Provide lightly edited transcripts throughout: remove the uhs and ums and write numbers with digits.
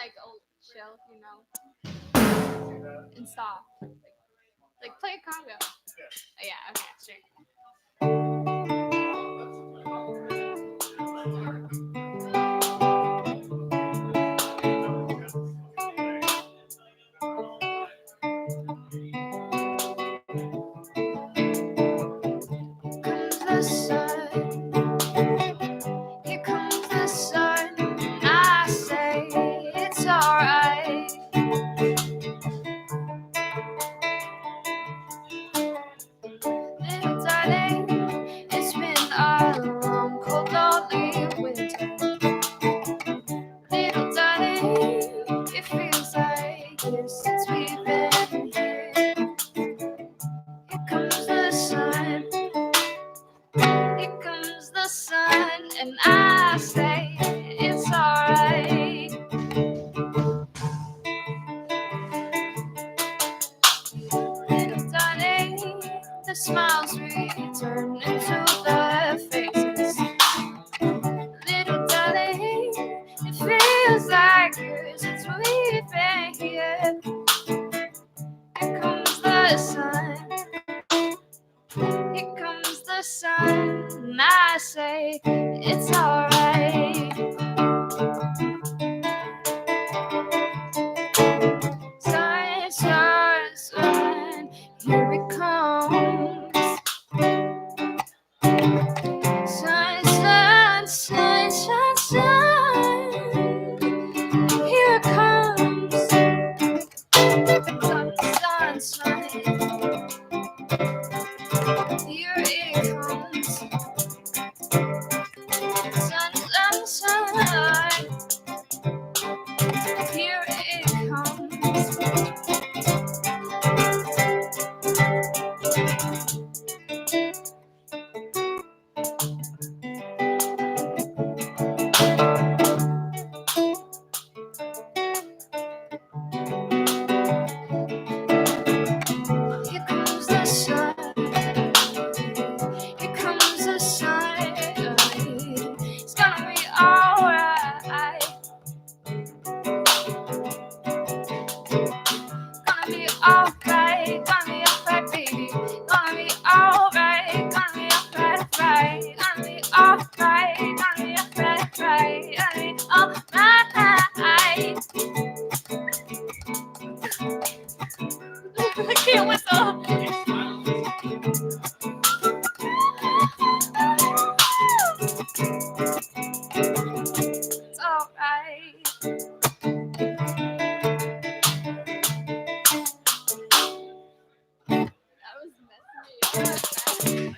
like chill, and soft. Like play a conga. Yeah, okay, sure. Comes the sun, here comes the sun, and I say it's alright. Little darling, it's been a long, cold, lonely winter. Little darling, it feels like years since we've been here. Here comes the sun, here comes the sun, and I say it's alright. Little darling, the smiles return into the faces. Little darling, it feels like years since we've been here. Here comes the sun, here comes the sun, and I say it's alright. Sun, sun, sun, here it comes. Sun, sun, sun, sun, sun, here it comes. Sun, sun, sun, here it comes. Sun, sun, sun, here it comes. Here comes the sun. Here comes the sun. It's gonna be alright. Gonna be alright. Gonna be alright, baby. Gonna be alright. Gonna be alright, right. Gonna be alright. Gonna be alright, right. Gonna be alright. I can't whistle. It's alright. That was messy.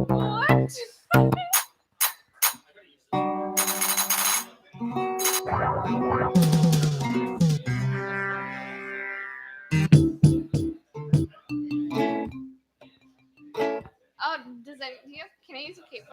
What? Oh, does that? Can I use a cape?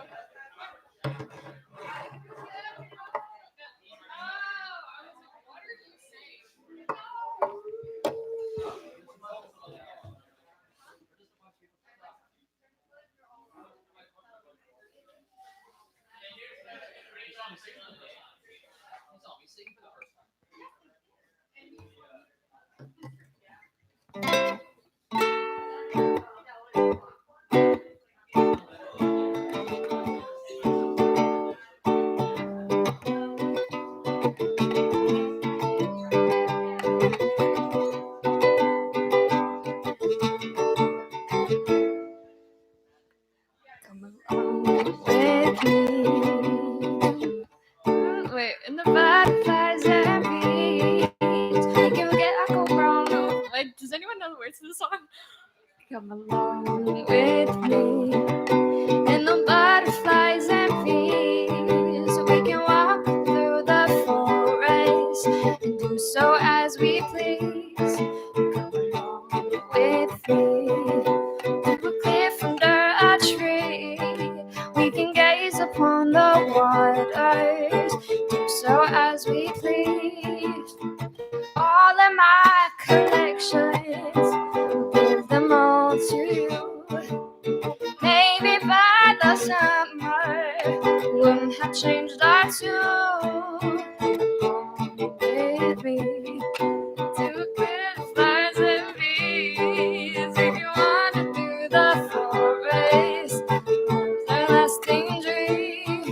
Come along with me. Wait, and the butterflies and bees. We can get like a brown. Wait, does anyone know the words to the song? Come along with me. And the butterflies and bees. We can walk through the forest and do so as we please. Come along with me. We'll cliff under a tree. We can gaze upon the waters, do so as we please. All of my collections, give them all to you. Maybe by the changed our tune. With me to criticize and bees. If you wander through the forest, a lasting dream.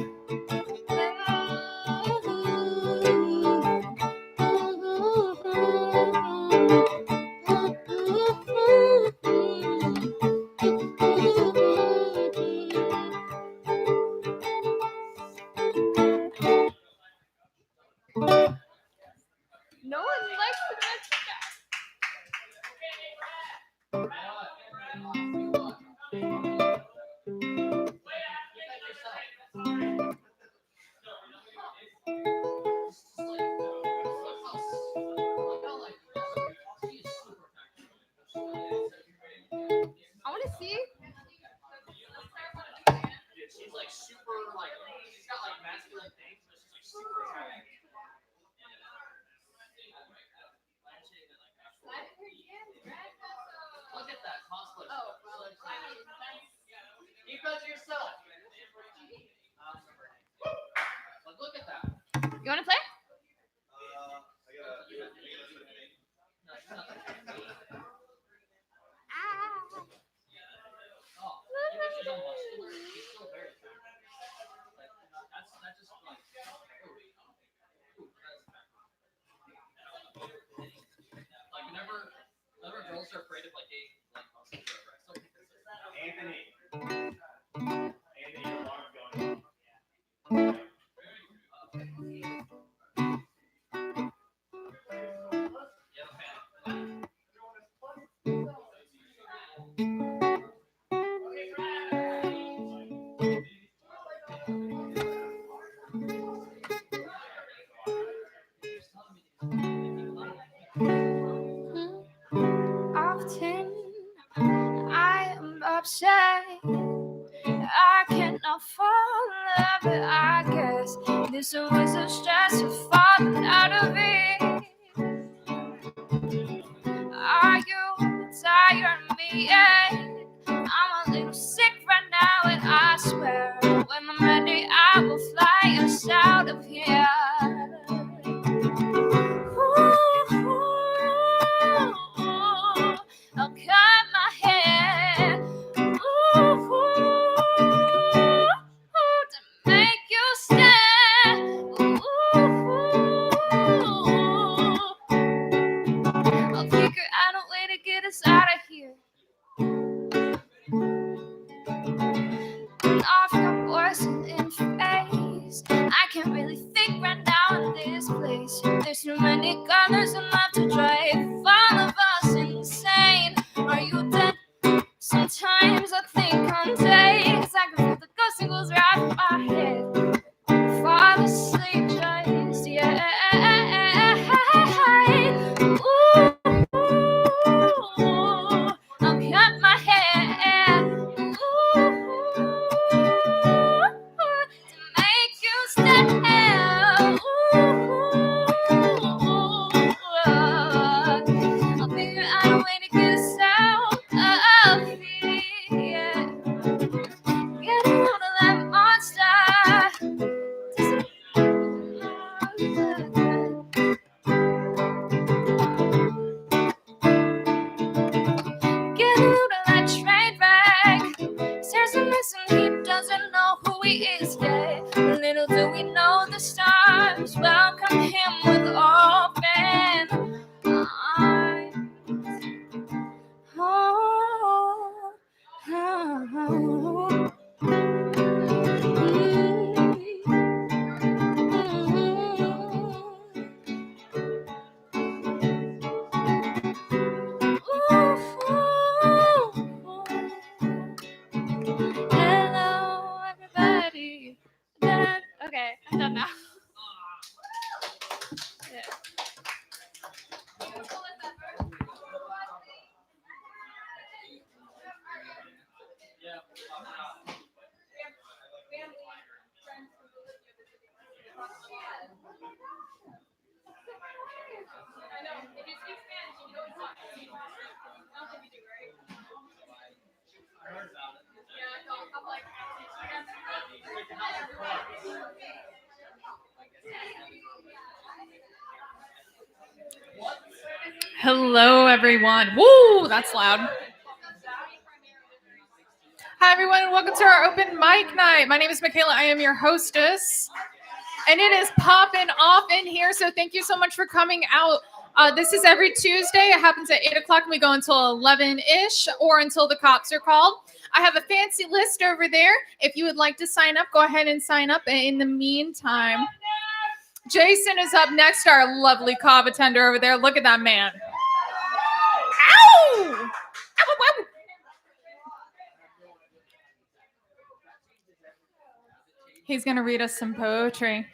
No one likes the Mexican. I want to see. She's like super, like, she's got like masculine things, but she's like super tired. Look at that cosplay. Oh, keep that to yourself. Like, look at that. You want to play? Oh, even if she's on muscular, she's still very fat. Like, that's just like, like whenever girls are afraid of like getting like muscles or whatever, I still think this is Anthony. Anthony, your alarm's going off. Often I am upset. I cannot fall in love, but I guess this was a stress of falling out of it. Are you tired of me yet? I'm a little sick right now, and I swear when I'm ready, I will fly us out of here. I'll cut my hair. To make you stare. I'll figure out a way to get us out of here. Hello, everyone. Woo, that's loud. Hi, everyone, and welcome to our open mic night. My name is Michaela. I am your hostess, and it is popping off in here. So thank you so much for coming out. This is every Tuesday. It happens at 8 o'clock, and we go until 11-ish or until the cops are called. I have a fancy list over there. If you would like to sign up, go ahead and sign up. In the meantime, Jason is up next, our lovely Kava tender over there. Look at that man. Ow! Ow, ow, ow. He's going to read us some poetry.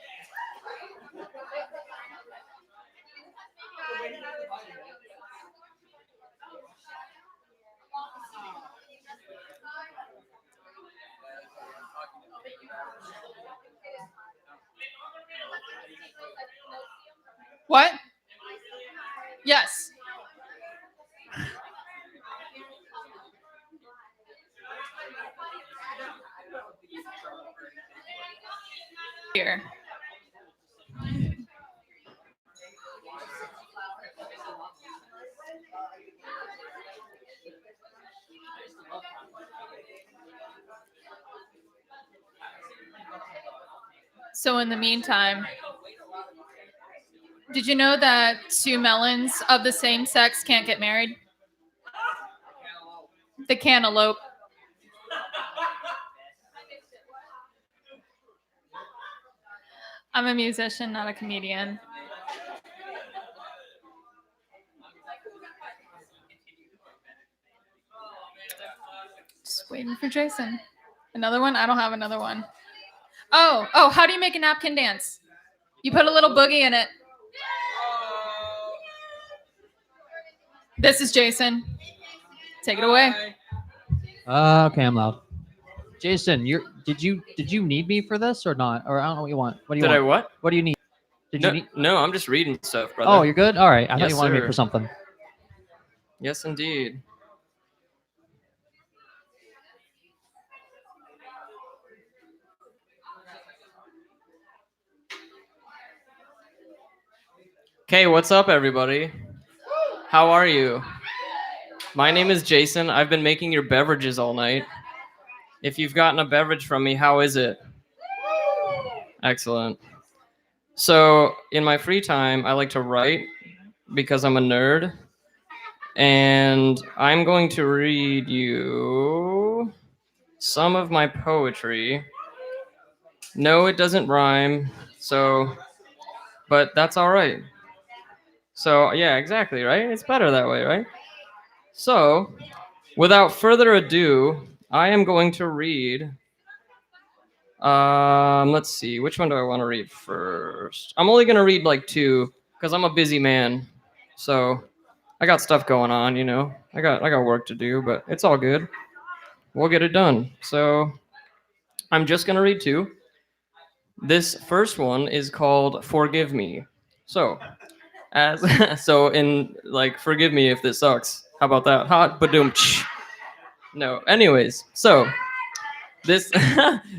What? Yes. Here. So in the meantime, did you know that two melons of the same sex can't get married? They can't elope. I'm a musician, not a comedian. Just waiting for Jason. Another one? I don't have another one. Oh, how do you make a napkin dance? You put a little boogie in it. This is Jason. Take it away. Okay, I'm loud. Jason, did you need me for this or not? Or I don't know what you want. What do you Did want? I what? What do you need? Did No, you need? no, I'm just reading stuff, brother. Oh, you're good. All right. I thought Yes, you wanted me sir. for something. Yes, indeed. Okay, what's up, everybody? How are you? My name is Jason. I've been making your beverages all night. If you've gotten a beverage from me, how is it? Excellent. So, in my free time, I like to write because I'm a nerd. And I'm going to read you some of my poetry. No, it doesn't rhyme. But that's all right. So, yeah, exactly, right? It's better that way, right? So, without further ado, I am going to read. Let's see. Which one do I want to read first? I'm only going to read like two because I'm a busy man. So, I got stuff going on, you know. I got work to do, but it's all good. We'll get it done. So, I'm just going to read two. This first one is called Forgive Me. So, as so in like forgive me if this sucks. How about that? Hot badoom. No. Anyways, so this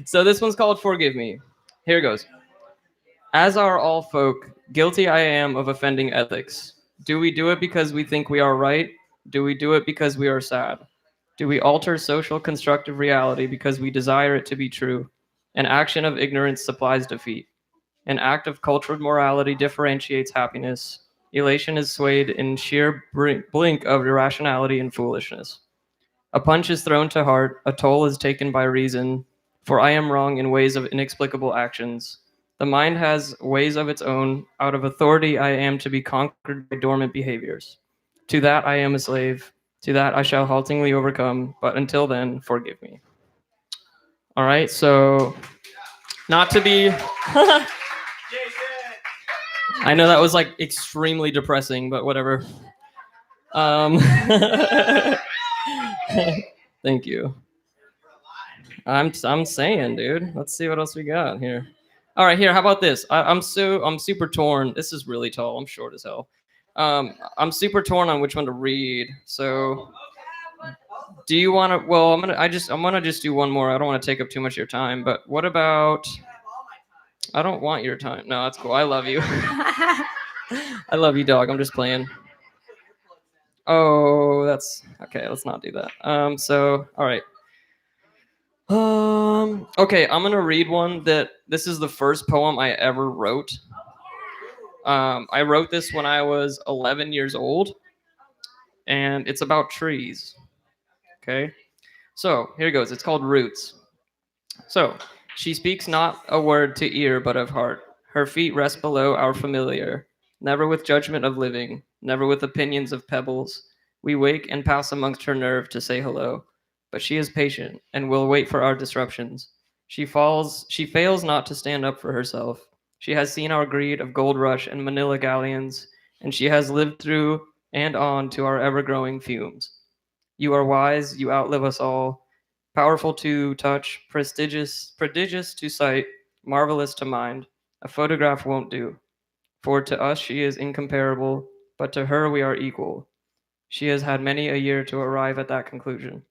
so this one's called Forgive Me. Here goes. As are all folk, guilty I am of offending ethics. Do we do it because we think we are right? Do we do it because we are sad? Do we alter social constructive reality because we desire it to be true? An action of ignorance supplies defeat. An act of cultured morality differentiates happiness. Elation is swayed in sheer blink of irrationality and foolishness. A punch is thrown to heart, a toll is taken by reason, for I am wrong in ways of inexplicable actions. The mind has ways of its own, out of authority I am to be conquered by dormant behaviors. To that I am a slave, to that I shall haltingly overcome, but until then, forgive me. All right, so not to be... I know that was like extremely depressing, but whatever. Thank you. I'm saying, dude. Let's see what else we got here. All right, here. How about this? I'm super torn. This is really tall. I'm short as hell. I'm super torn on which one to read. So, do you want to? Well, I'm gonna just do one more. I don't want to take up too much of your time. But what about? I don't want your time. No, that's cool. I love you. I love you, dog. I'm just playing. Oh, that's okay. Let's not do that. So all right. Okay, I'm gonna read one that this is the first poem I ever wrote. I wrote this when I was 11 years old, and it's about trees. Okay, so here it goes. It's called Roots. So, she speaks not a word to ear but of heart. Her feet rest below our familiar, never with judgment of living, never with opinions of pebbles. We wake and pass amongst her nerve to say hello, but she is patient and will wait for our disruptions. She fails not to stand up for herself. She has seen our greed of gold rush and Manila galleons, and she has lived through and on to our ever growing fumes. You are wise, you outlive us all, powerful to touch, prodigious to sight, marvelous to mind. A photograph won't do, for to us she is incomparable, but to her we are equal. She has had many a year to arrive at that conclusion.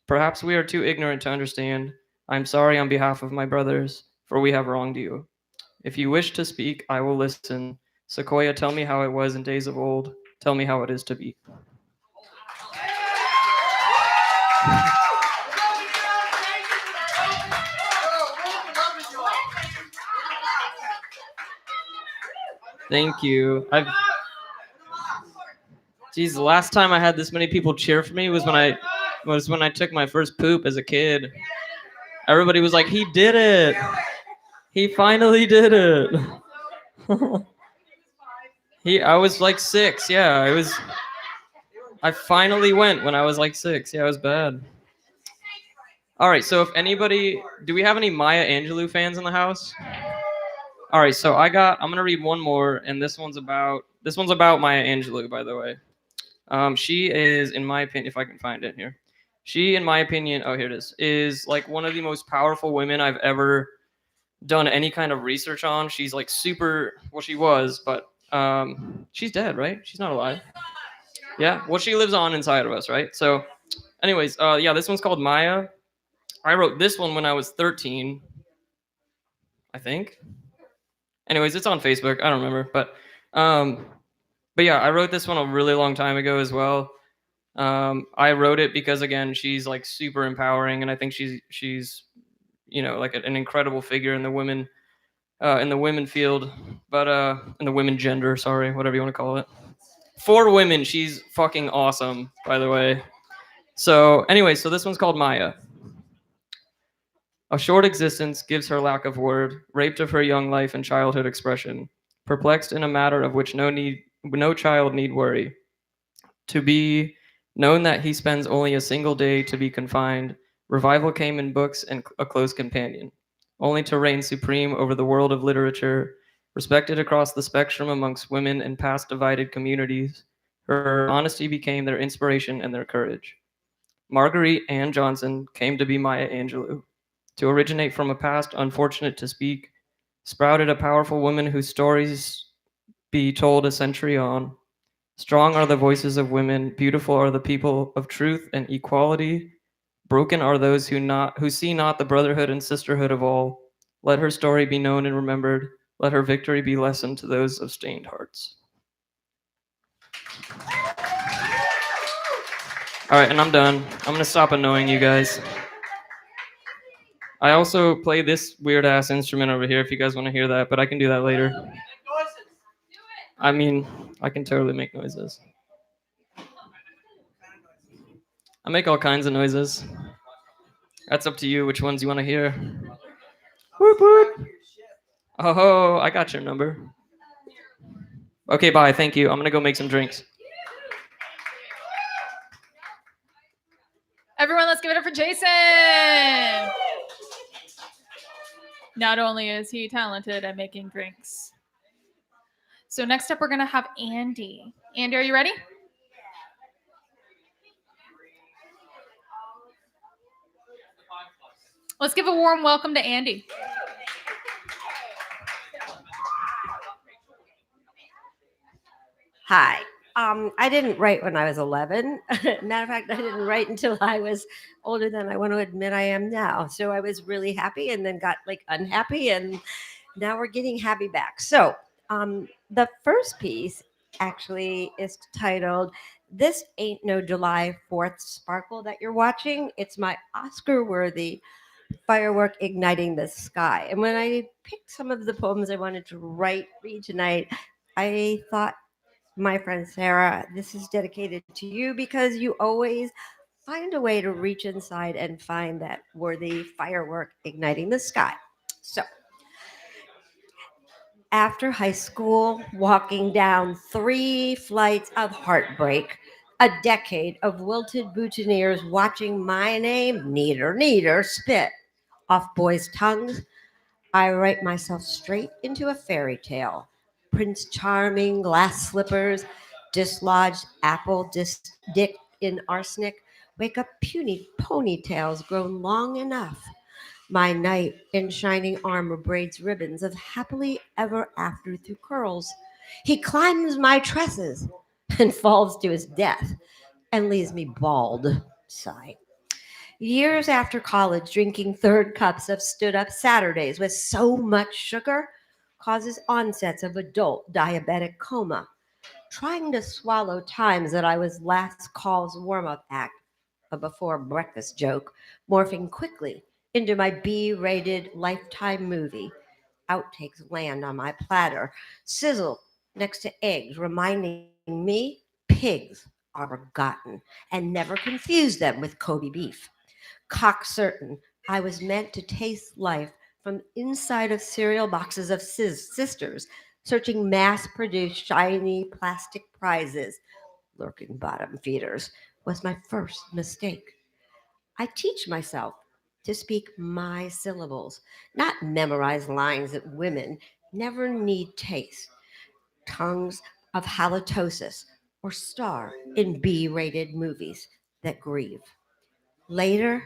Perhaps we are too ignorant to understand. I am sorry on behalf of my brothers, for we have wronged you. If you wish to speak, I will listen. Sequoia, tell me how it was in days of old. Tell me how it is to be. Thank you. Geez, the last time I had this many people cheer for me was when I took my first poop as a kid. Everybody was like, "He did it! He finally did it!" I was like 6. Yeah, I was. I finally went when I was like 6. Yeah, it was bad. All right, so if anybody, do we have any Maya Angelou fans in the house? All right, so I'm gonna read one more, and this one's about Maya Angelou, by the way. She is, in my opinion, if I can find it here, she, in my opinion, oh, here it is like one of the most powerful women I've ever done any kind of research on. She's like super, well, she was, but she's dead, right? She's not alive. Yeah, well, she lives on inside of us, right? So, anyways, yeah, this one's called Maya. I wrote this one when I was 13, I think. Anyways, it's on Facebook. I don't remember, um, but yeah, I wrote this one a really long time ago as well. I wrote it because again, she's like super empowering, and I think she's like an incredible figure in the women field, but in the women gender, sorry, whatever you want to call it. For women, she's fucking awesome, by the way. So anyway, so this one's called Maya. A short existence gives her lack of word, raped of her young life and childhood expression, perplexed in a matter of which no child need worry. To be known that he spends only a single day to be confined, revival came in books and a close companion, only to reign supreme over the world of literature, respected across the spectrum amongst women in past divided communities. Her honesty became their inspiration and their courage. Marguerite Ann Johnson came to be Maya Angelou. To originate from a past unfortunate to speak, sprouted a powerful woman whose stories be told a century on. Strong are the voices of women, beautiful are the people of truth and equality. Broken are those who see not the brotherhood and sisterhood of all. Let her story be known and remembered. Let her victory be lesson to those of stained hearts. All right, and I'm done. I'm gonna stop annoying you guys. I also play this weird ass instrument over here if you guys want to hear that, but I can do that later. I mean, I can totally make noises. I make all kinds of noises. That's up to you which ones you want to hear. Whoop whoop. Oh, I got your number. Okay, bye. Thank you. I'm gonna go make some drinks. Everyone, let's give it up for Jason. Not only is he talented at making drinks. So next up, we're going to have Andy. Andy, are you ready? Let's give a warm welcome to Andy. Hi. I didn't write when I was 11. Matter of fact, I didn't write until I was older than I want to admit I am now. So I was really happy and then got like unhappy, and now we're getting happy back. So the first piece actually is titled This ain't no July 4th sparkle that you're watching. It's my Oscar worthy firework igniting the sky. And when I picked some of the poems I wanted to read tonight, I thought, my friend Sarah, this is dedicated to you because you always find a way to reach inside and find that worthy firework igniting the sky. So, after high school, walking down 3 flights of heartbreak, a decade of wilted boutonnieres watching my name, neater, neater, spit off boys' tongues, I write myself straight into a fairy tale. Prince Charming, glass slippers, dislodged apple dipped in arsenic, wake up puny ponytails grown long enough. My knight in shining armor braids ribbons of happily ever after through curls. He climbs my tresses and falls to his death and leaves me bald. Sigh. Years after college, drinking third cups of stood up Saturdays with so much sugar causes onsets of adult diabetic coma. Trying to swallow times that I was last call's warm up act, a before breakfast joke, morphing quickly into my B rated lifetime movie. Outtakes land on my platter, sizzle next to eggs, reminding me pigs are forgotten and never confuse them with Kobe beef. Cock certain I was meant to taste life from inside of cereal boxes of sisters, searching mass produced shiny plastic prizes, lurking bottom feeders, was my first mistake. I teach myself to speak my syllables, not memorize lines that women never need taste, tongues of halitosis, or star in B rated movies that grieve. Later,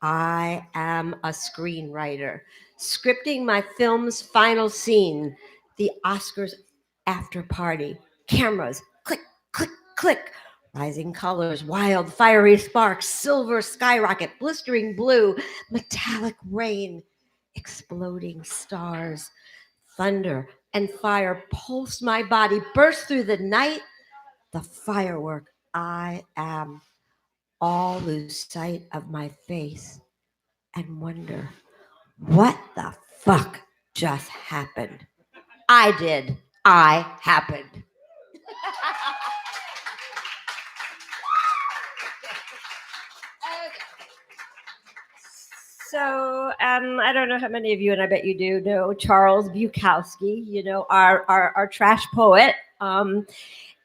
I am a screenwriter, scripting my film's final scene, the Oscars after party. Cameras, click, click, click. Rising colors, wild, fiery sparks, silver skyrocket, blistering blue, metallic rain, exploding stars, thunder and fire pulse my body, burst through the night. The firework I am, all lose sight of my face and wonder what the fuck just happened. I did. I happened. So I don't know how many of you, and I bet you do, know Charles Bukowski. You know our trash poet. And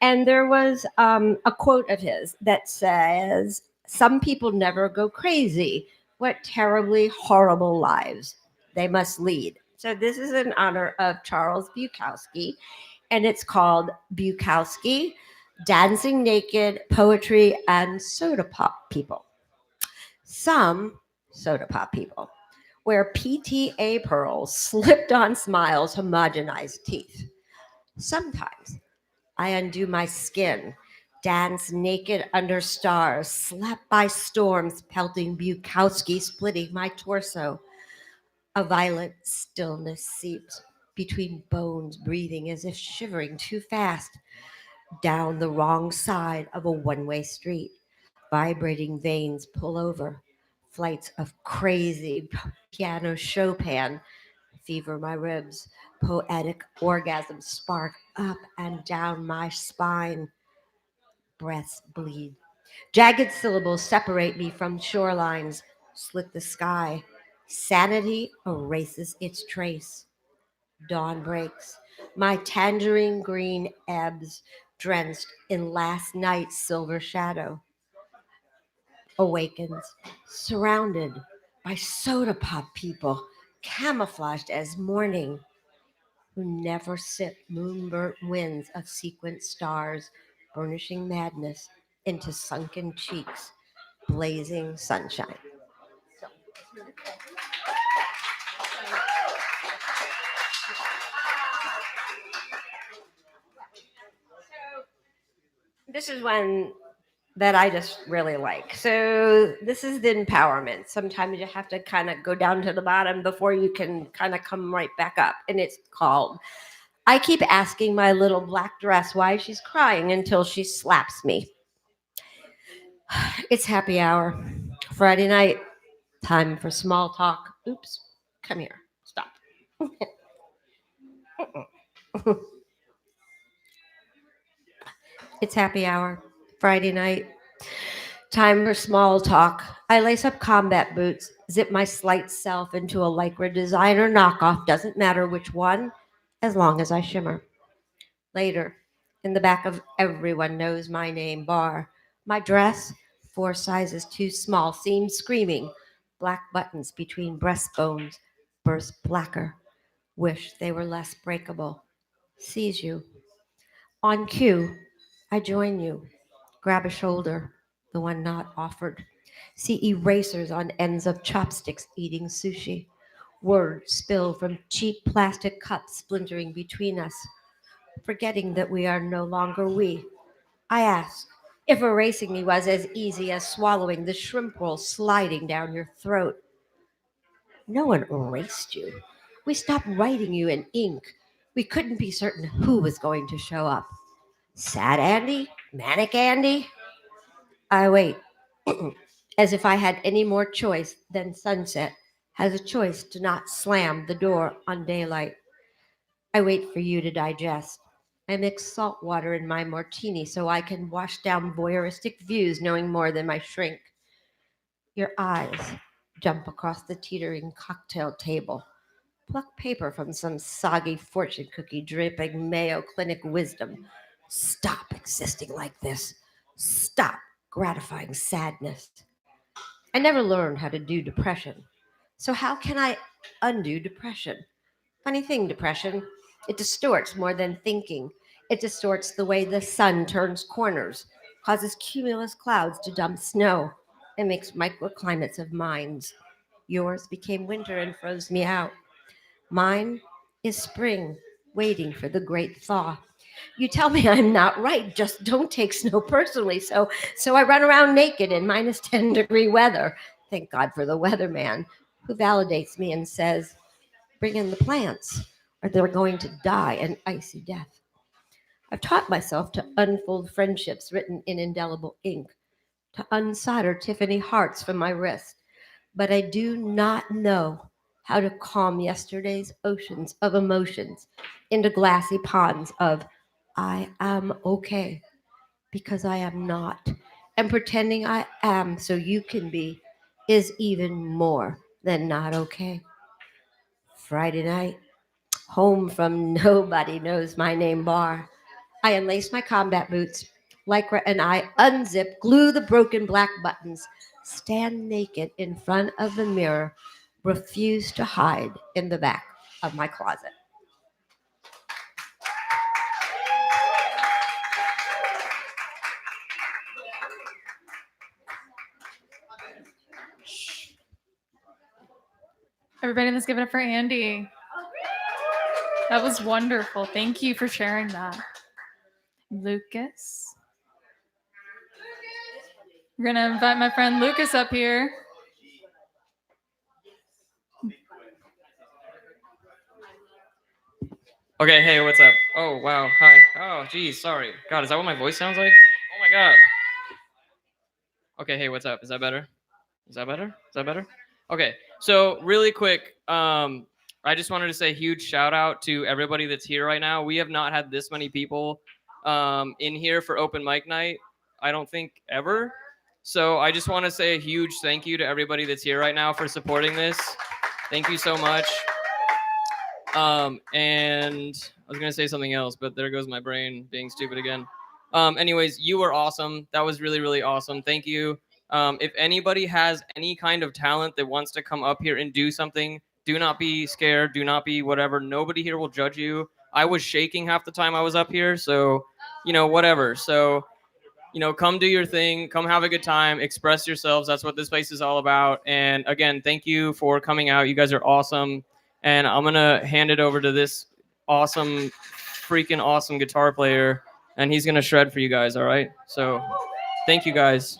there was a quote of his that says, "Some people never go crazy. What terribly horrible lives they must lead." So this is in honor of Charles Bukowski, and it's called Bukowski, Dancing Naked, Poetry, and Soda Pop People. Some soda pop people wear PTA pearls, slipped on smiles, homogenized teeth. Sometimes I undo my skin, dance naked under stars, slapped by storms, pelting Bukowski, splitting my torso. A violent stillness seeps between bones, breathing as if shivering too fast down the wrong side of a one-way street. Vibrating veins pull over. Flights of crazy piano Chopin fever my ribs. Poetic orgasms spark up and down my spine. Breaths bleed. Jagged syllables separate me from shorelines. Slit the sky. Sanity erases its trace. Dawn breaks. My tangerine green ebbs, drenched in last night's silver shadow. Awakens, surrounded by soda pop people, camouflaged as morning, who never sip moonburnt winds of sequent stars, burnishing madness into sunken cheeks, blazing sunshine. This is one that I just really like. So this is the empowerment. Sometimes you have to kind of go down to the bottom before you can kind of come right back up. And it's called I keep asking my little black dress why she's crying until she slaps me. It's happy hour. Friday night. Time for small talk. Oops. Come here. Stop. It's happy hour. Friday night. Time for small talk. I lace up combat boots, zip my slight self into a Lycra designer knockoff, doesn't matter which one, as long as I shimmer. Later, in the back of everyone knows my name bar, my dress, 4 sizes too small, seems screaming. Black buttons between breastbones burst blacker. Wish they were less breakable. Sees you. On cue, I join you. Grab a shoulder, the one not offered. See erasers on ends of chopsticks eating sushi. Words spill from cheap plastic cups splintering between us, forgetting that we are no longer we. I ask if erasing me was as easy as swallowing the shrimp roll sliding down your throat. No one erased you. We stopped writing you in ink. We couldn't be certain who was going to show up. Sad Andy? Manic Andy? I wait, as if I had any more choice than sunset has a choice to not slam the door on daylight. I wait for you to digest. I mix salt water in my martini so I can wash down voyeuristic views knowing more than my shrink. Your eyes jump across the teetering cocktail table. Pluck paper from some soggy fortune cookie dripping Mayo Clinic wisdom. Stop existing like this. Stop gratifying sadness. I never learned how to do depression. So, how can I undo depression? Funny thing, depression. It distorts more than thinking. It distorts the way the sun turns corners, causes cumulus clouds to dump snow, and makes microclimates of minds. Yours became winter and froze me out. Mine is spring, waiting for the great thaw. You tell me I'm not right. Just don't take snow personally. So I run around naked in minus 10-degree weather. Thank God for the weatherman who validates me and says, bring in the plants, or they're going to die an icy death. I've taught myself to unfold friendships written in indelible ink, to unsolder Tiffany hearts from my wrist, but I do not know how to calm yesterday's oceans of emotions into glassy ponds of I am okay because I am not. And pretending I am so you can be is even more than not okay. Friday night, home from nobody knows my name bar. I unlace my combat boots, lycra, and I unzip, glue the broken black buttons, stand naked in front of the mirror, refuse to hide in the back of my closet. Everybody, let's give it up for Andy. That was wonderful. Thank you for sharing that. Lucas. We're going to invite my friend Lucas up here. Okay, hey, what's up? Oh, wow, hi. Oh, geez, sorry. God, is that what my voice sounds like? Oh my God. Okay, hey, what's up? Is that better? Is that better? Is that better? Okay, so really quick, I just wanted to say a huge shout out to everybody that's here right now. We have not had this many people in here for open mic night, I don't think ever. So I just want to say a huge thank you to everybody that's here right now for supporting this. Thank you so much. And I was gonna say something else, but there goes my brain being stupid again. Anyways, you were awesome. That was really, really awesome. Thank you. If anybody has any kind of talent that wants to come up here and do something, do not be scared. Do not be whatever. Nobody here will judge you. I was shaking half the time I was up here, so whatever. So come do your thing, come have a good time, express yourselves. That's what this place is all about. And again, thank you for coming out. You guys are awesome. And I'm going to hand it over to this awesome, freaking awesome guitar player. And he's going to shred for you guys. All right. So thank you guys.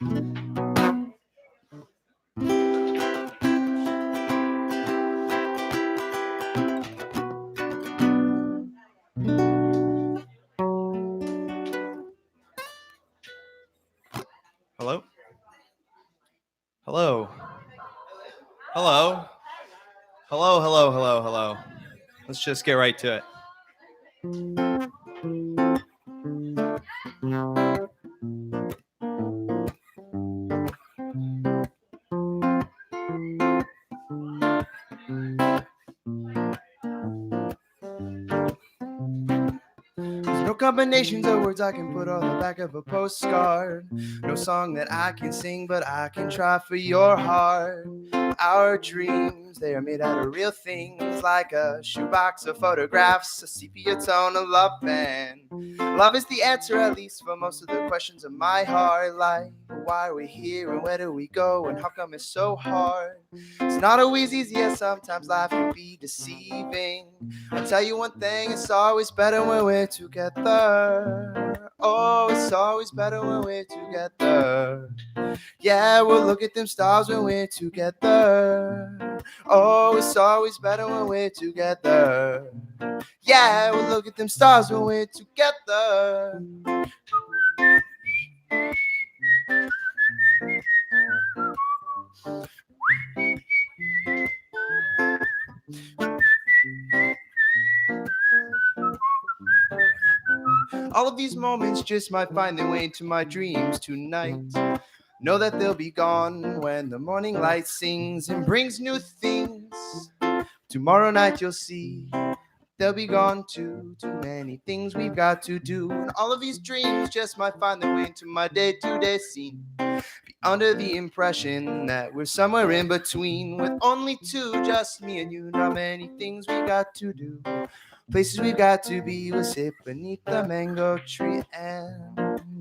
Hello? Hello? Hello? Hello, hello, hello, hello. Let's just get right to it. There's no combinations of words I can put on the back of a postcard. No song that I can sing, but I can try for your heart. Our dreams, they are made out of real things, like a shoebox of photographs, a sepia tone of love, and love is the answer, at least for most of the questions of my heart. Like, why are we here and where do we go and how come it's so hard? It's not always easy, and sometimes life can be deceiving. I'll tell you one thing, it's always better when we're together. Oh, it's always better when we're together. Yeah, we'll look at them stars when we're together. Oh, it's always better when we're together. Yeah, we'll look at them stars when we're together. All of these moments just might find their way into my dreams tonight. Know that they'll be gone when the morning light sings and brings new things. Tomorrow night you'll see they'll be gone too. Too many things we've got to do. And all of these dreams just might find their way into my day-to-day scene. Be under the impression that we're somewhere in between, with only two, just me and you. Not many things we got to do. Places we've got to be. We'll sit beneath the mango tree, and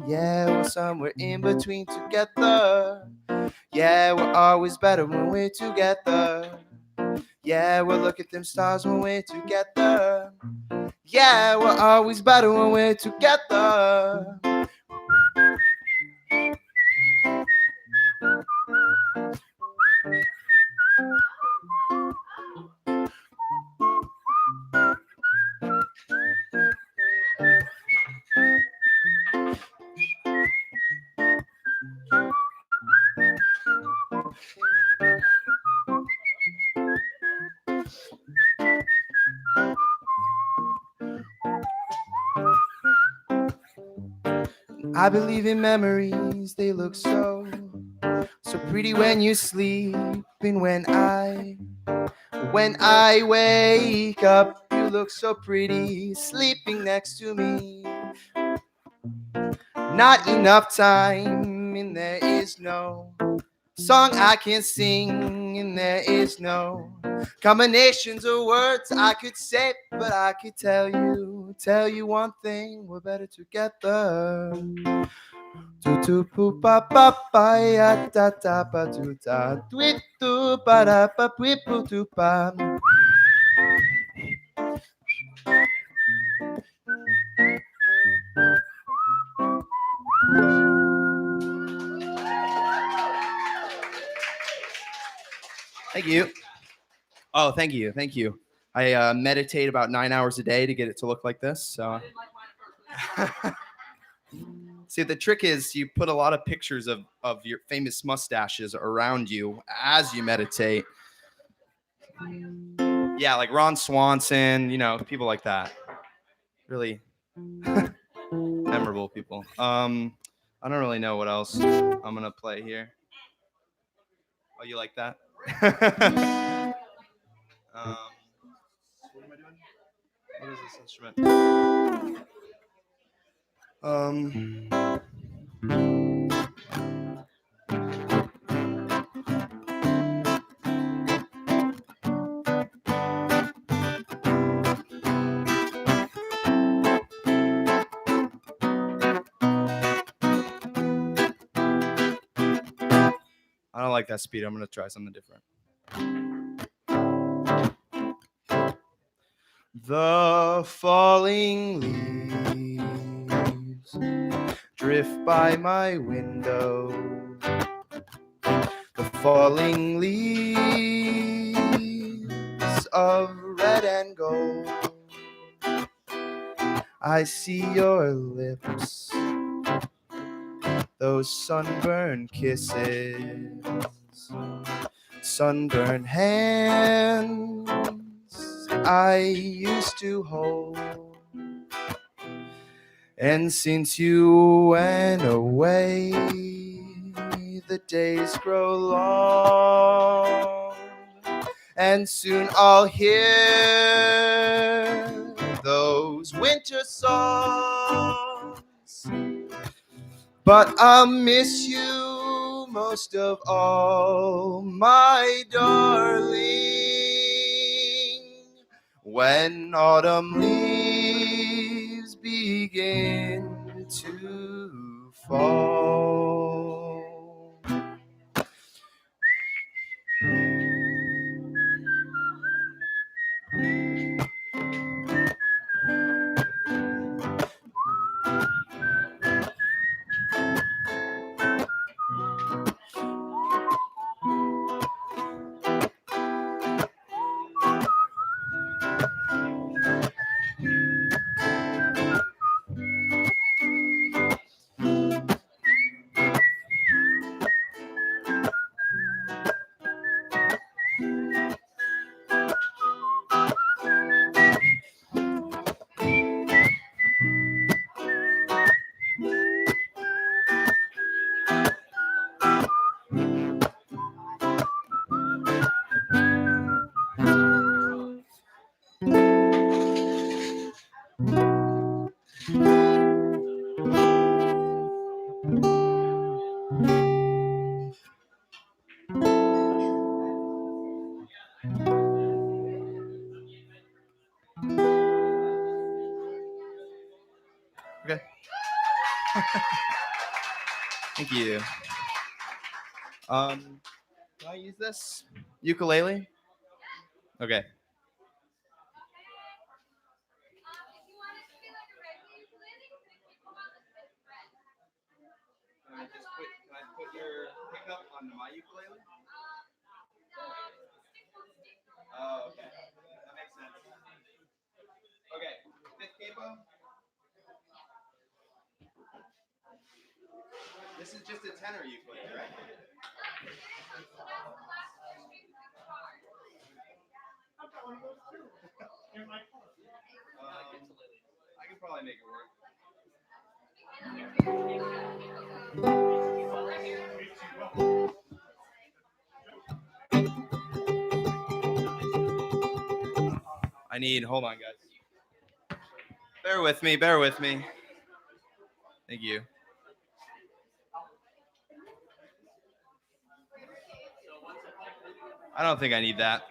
yeah, we're somewhere in between together. Yeah, we're always better when we're together. Yeah, we'll look at them stars when we're together. Yeah, we're always better when we're together. I believe in memories, they look so pretty when you sleep. And when I wake up, you look so pretty sleeping next to me. Not enough time, and there is no song I can sing, and there is no combinations of words I could say, but I could tell you one thing: we're better together. Tu tu pu pa pa pa ya ta ta pa tu ta tweet tu pa da pa pui pu tu pa. Thank you. Oh, thank you. Thank you. I meditate about 9 hours a day to get it to look like this. So, see, the trick is you put a lot of pictures of your famous mustaches around you as you meditate. Yeah, like Ron Swanson, people like that. Really memorable people. I don't really know what else I'm gonna play here. Oh, you like that? What am I doing? What is this instrument? I don't like that speed. I'm gonna try something different. The falling leaves drift by my window. falling leaves of red and gold. I see your lips, those sunburned kisses, sunburned hands I used to hold. And since you went away, the days grow long, and soon I'll hear those winter songs. But I'll miss you most of all, my darling, when autumn leaves begin to fall. Okay. Thank you. Can I use this ukulele? Okay. Can I put your pickup on my ukulele? Oh, okay. That makes sense. Okay. Fifth capo. This is just a tenor ukulele, right? I can probably make it work. Hold on, guys. Bear with me, bear with me. Thank you. I don't think I need that.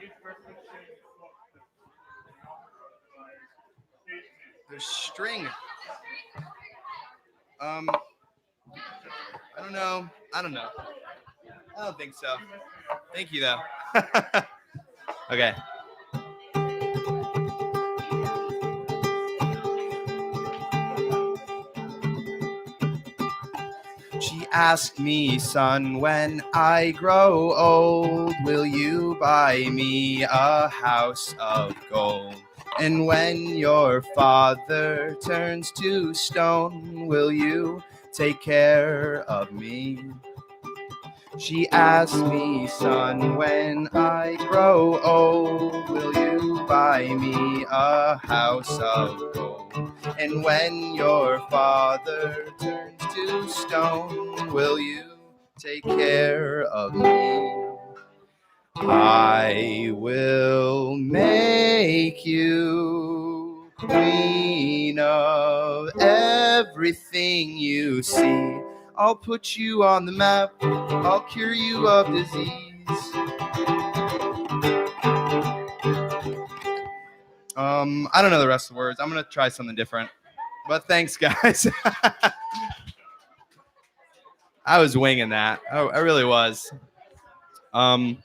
There's string. I don't know. I don't think so. Thank you, though. Okay. She asked me, son, when I grow old, will you buy me a house of gold? And when your father turns to stone, will you take care of me? She asked me, son, when I grow old, will you buy me a house of gold? And when your father turns to stone, will you take care of me? I will make you queen of everything you see. I'll put you on the map. I'll cure you of disease. I don't know the rest of the words. I'm gonna try something different. But thanks, guys. I was winging that. I really was. I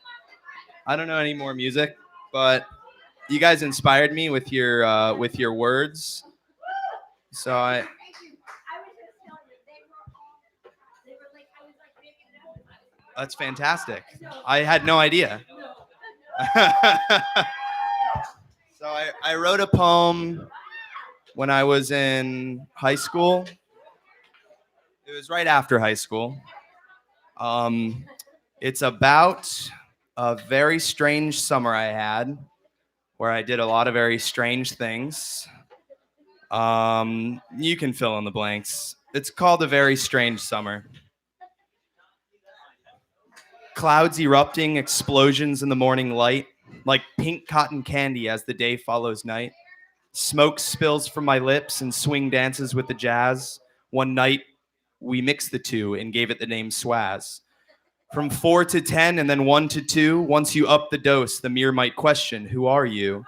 don't know any more music, but you guys inspired me with your words. So That's fantastic. I had no idea. So I wrote a poem when I was in high school. It was right after high school. Um, it's about a very strange summer I had where I did a lot of very strange things. You can fill in the blanks. It's called A Very Strange Summer. Clouds erupting, explosions in the morning light, like pink cotton candy as the day follows night. Smoke spills from my lips and swing dances with the jazz. One night, we mixed the two and gave it the name Swaz. From 4 to 10 and then 1 to 2, once you up the dose, the mirror might question, who are you?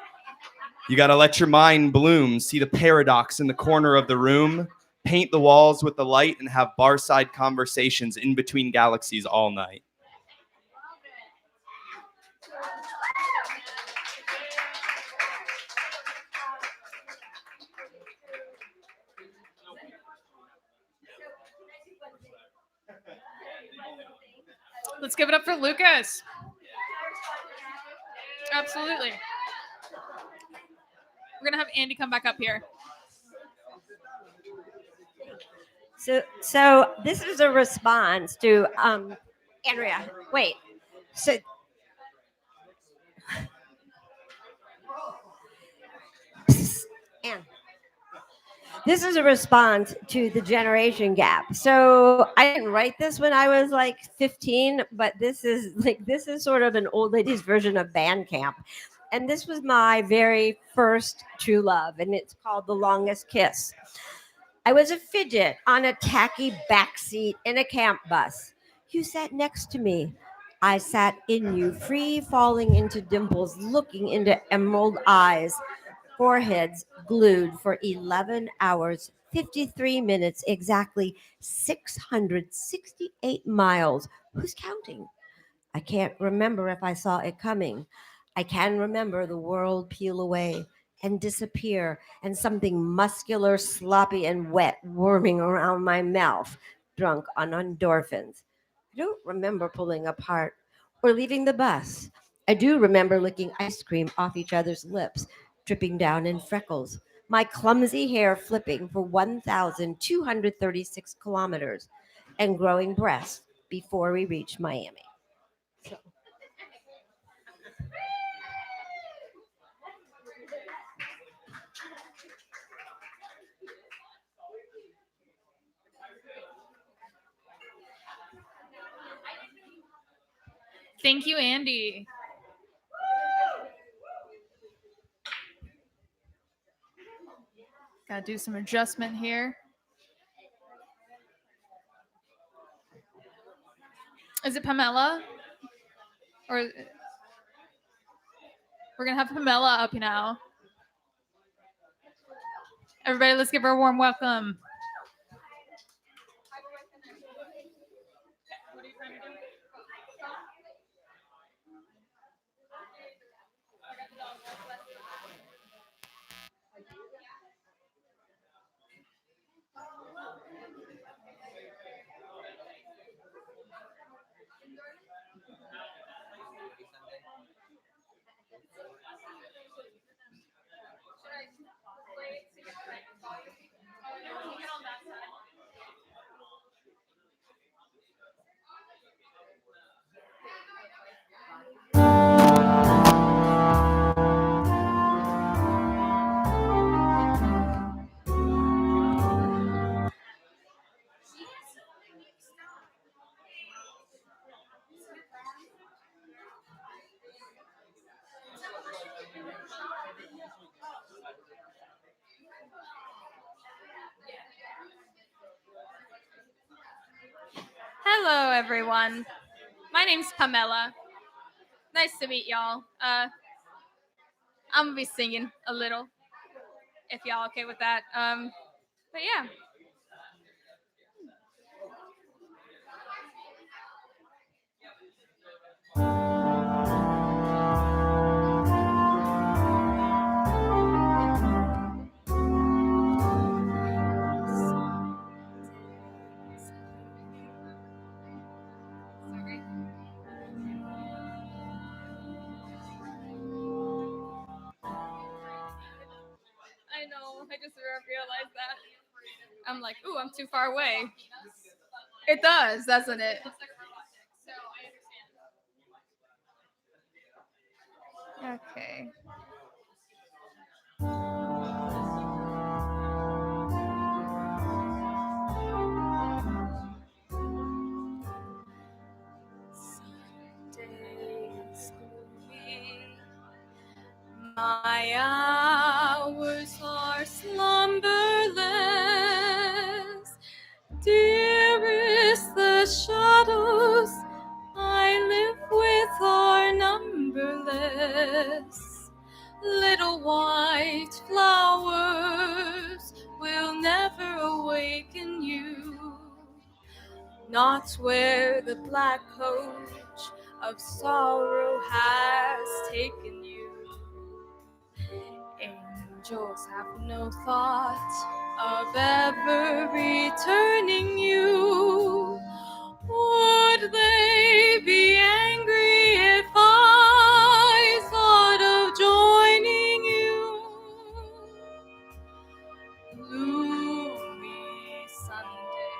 You gotta let your mind bloom, see the paradox in the corner of the room, paint the walls with the light, and have bar-side conversations in between galaxies all night. Let's give it up for Lucas. Absolutely. We're gonna have Andy come back up here. So this is a response to Andrea. Wait. So Anne. This is a response to the generation gap. So I didn't write this when I was like 15, but this is sort of an old lady's version of band camp. And this was my very first true love, and it's called The Longest Kiss. I was a fidget on a tacky backseat in a camp bus. You sat next to me. I sat in you, free falling into dimples, looking into emerald eyes, foreheads glued for 11 hours, 53 minutes, exactly 668 miles. Who's counting? I can't remember if I saw it coming. I can remember the world peel away and disappear, and something muscular, sloppy, and wet worming around my mouth, drunk on endorphins. I don't remember pulling apart or leaving the bus. I do remember licking ice cream off each other's lips, dripping down in freckles, my clumsy hair flipping for 1,236 kilometers, and growing breasts before we reached Miami. So. Thank you, Andy. Gotta do some adjustment here. Is it Pamela? Or we're gonna have Pamela up now. Everybody, let's give her a warm welcome. Hello, everyone. My name's Pamela. Nice to meet y'all. I'm gonna be singing a little, if y'all okay with that. But yeah. I'm like, ooh, I'm too far away. It does, doesn't it? Okay. Days gloomy, my hours are slumberless. Dearest, the shadows I live with are numberless. Little white flowers will never awaken you, not where the black coach of sorrow has taken you. Angels have no thought of ever returning you. Would they be angry if I thought of joining you? Gloomy Sunday.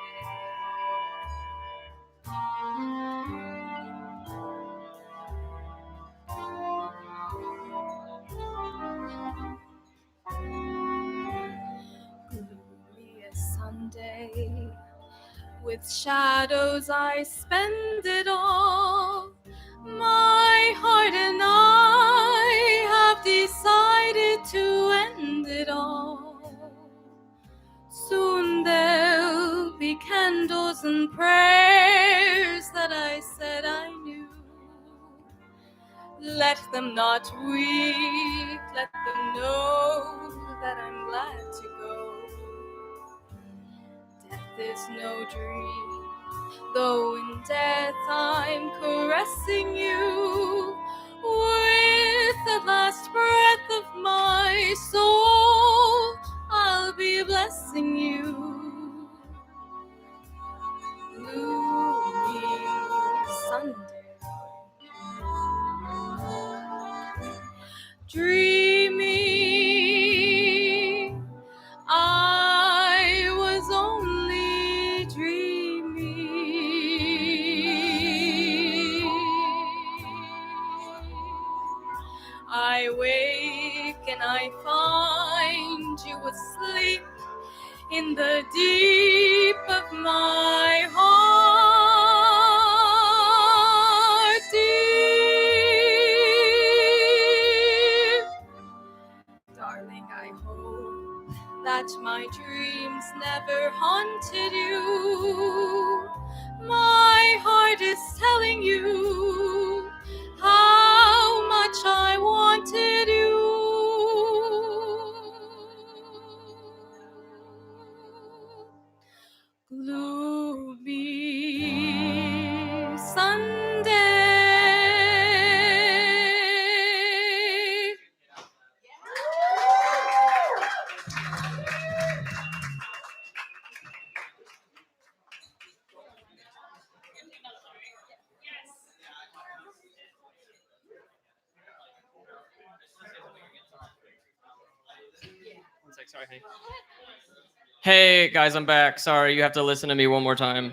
Gloomiest Sunday. With shadows I spend it all. My heart and I have decided to end it all. Soon there'll be candles and prayers that I said I knew. Let them not weep, let them know that I'm glad to go. Death is no dream, though in death I'm caressing you. With the last breath of my soul, I'll be blessing you. Gloomy Sunday. Dreaming, I was only dreaming. I wake and I find you asleep in the deep of my heart, deep. Darling, I hope that my dreams never haunted you. My heart is telling you how much I wanted you. Gloomy Sunday. One sec, sorry, honey. Hey guys, I'm back. Sorry, you have to listen to me one more time.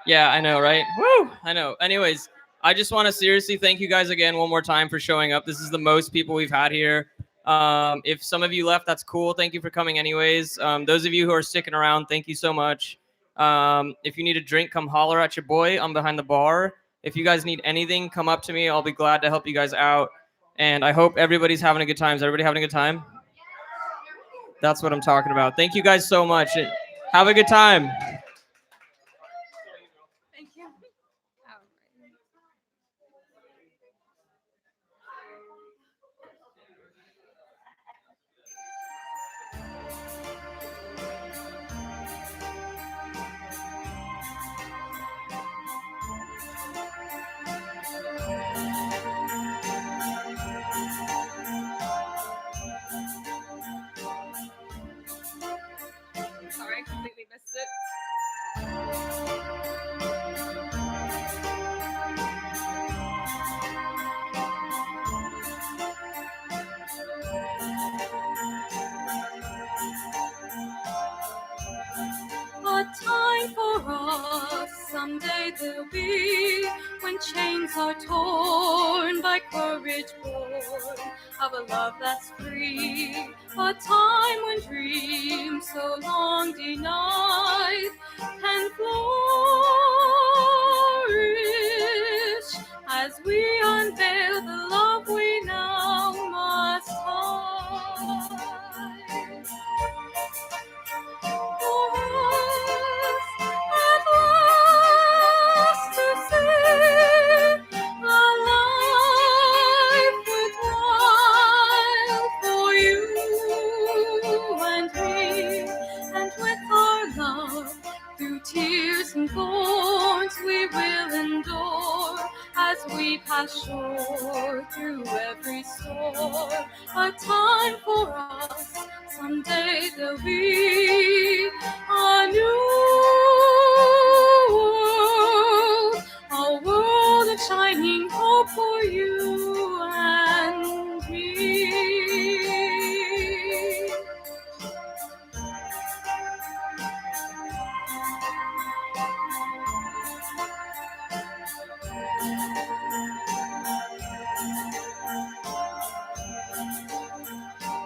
Yeah, I know, right? Woo! I know. Anyways, I just want to seriously thank you guys again one more time for showing up. This is the most people we've had here. If some of you left, that's cool. Thank you for coming anyways. Those of you who are sticking around, thank you so much. If you need a drink, come holler at your boy. I'm behind the bar. If you guys need anything, come up to me. I'll be glad to help you guys out. And I hope everybody's having a good time. Is everybody having a good time? That's what I'm talking about. Thank you guys so much. Have a good time. Thank you. Sorry, I completely missed it. us. Someday there'll be, when chains are torn, by courage born of a love that's free. A time when dreams so long denied can flourish as we unveil the love we now must hide. For us at last to see a life worthwhile for you and me, and with our love through tears and thorns we will endure as we pass shore through every storm. A time for us, someday there'll be a new world, a world of shining hope for you and me.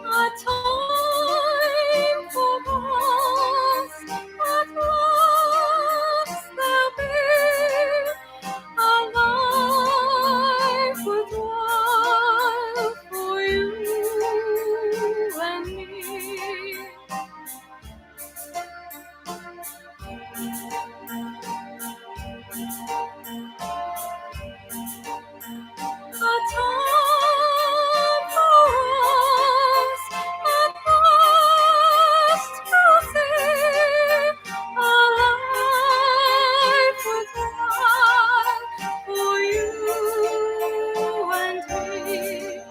A time for us at last there'll be a life worthwhile for you and me. A time for us at last to see a life worthwhile for you and me,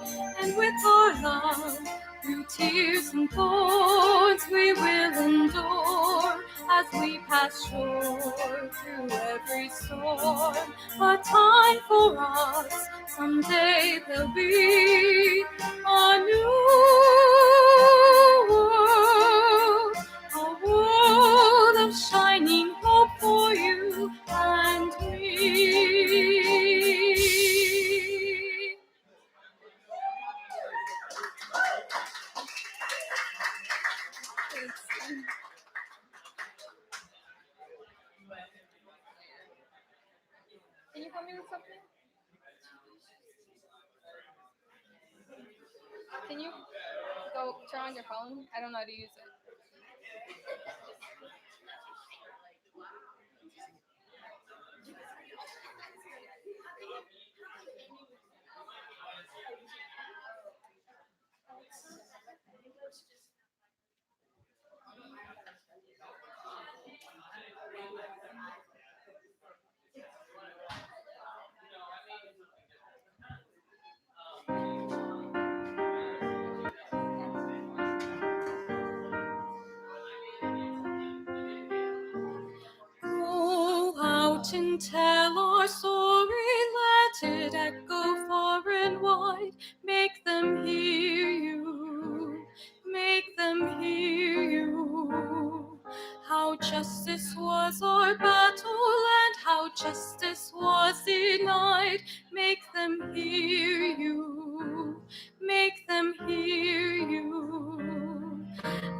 and with our love through tears and thorns we will endure as we pass shore through every storm. A time for us, someday there'll be a new world, a world of shining hope for you and me. Can you help me with something? Can you go turn on your phone? I don't know how to use it. Go out and tell our story, let it echo far and wide. Make them hear you, make them hear you. How justice was our battle and how justice was denied. Make them hear you, make them hear you.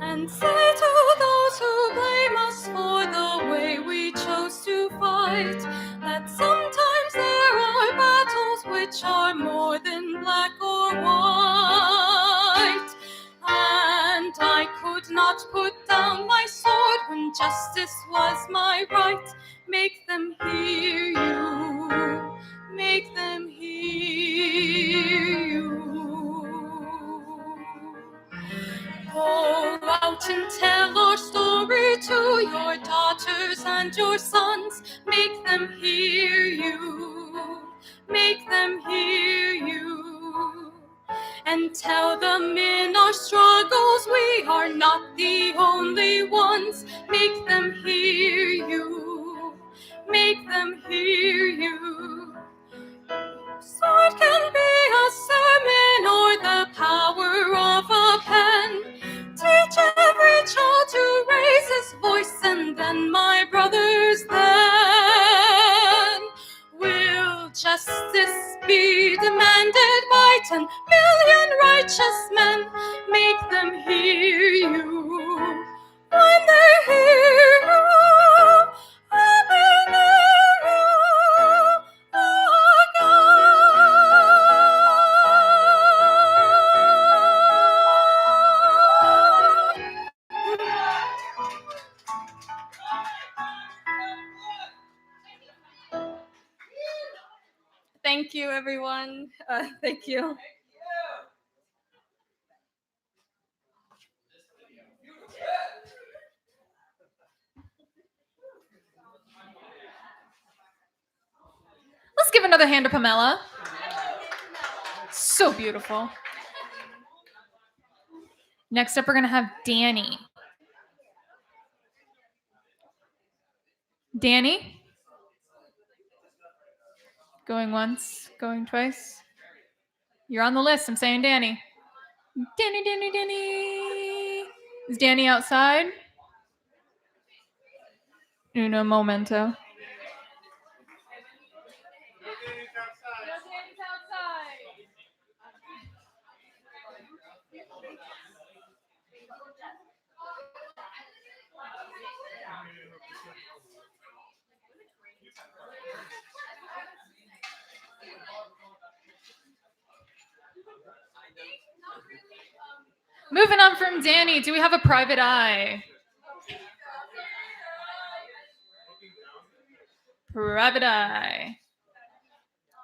And say to those who blame us for the way we chose to fight, that sometimes there are battles which are more than black or white. And I could not put down my sword when justice was my right. Make them hear you, make them hear you. Go out and tell our story to your daughters and your sons. Make them hear you, make them hear you. And tell them in our struggles we are not the only ones. Make them hear you, make them hear you. Sword can be a sermon or the power of a pen. Teach every child to raise his voice, and then, my brothers, justice be demanded by 10 million righteous men. Make them hear you. When they hear you, when they hear you, oh God. Thank you, everyone. Thank you. Let's give another hand to Pamela. So beautiful. Next up, we're going to have Danny. Danny? Going once, going twice. You're on the list. I'm saying Danny. Danny, Danny, Danny. Is Danny outside? Uno momento. Moving on from Danny, do we have a private eye? Private eye.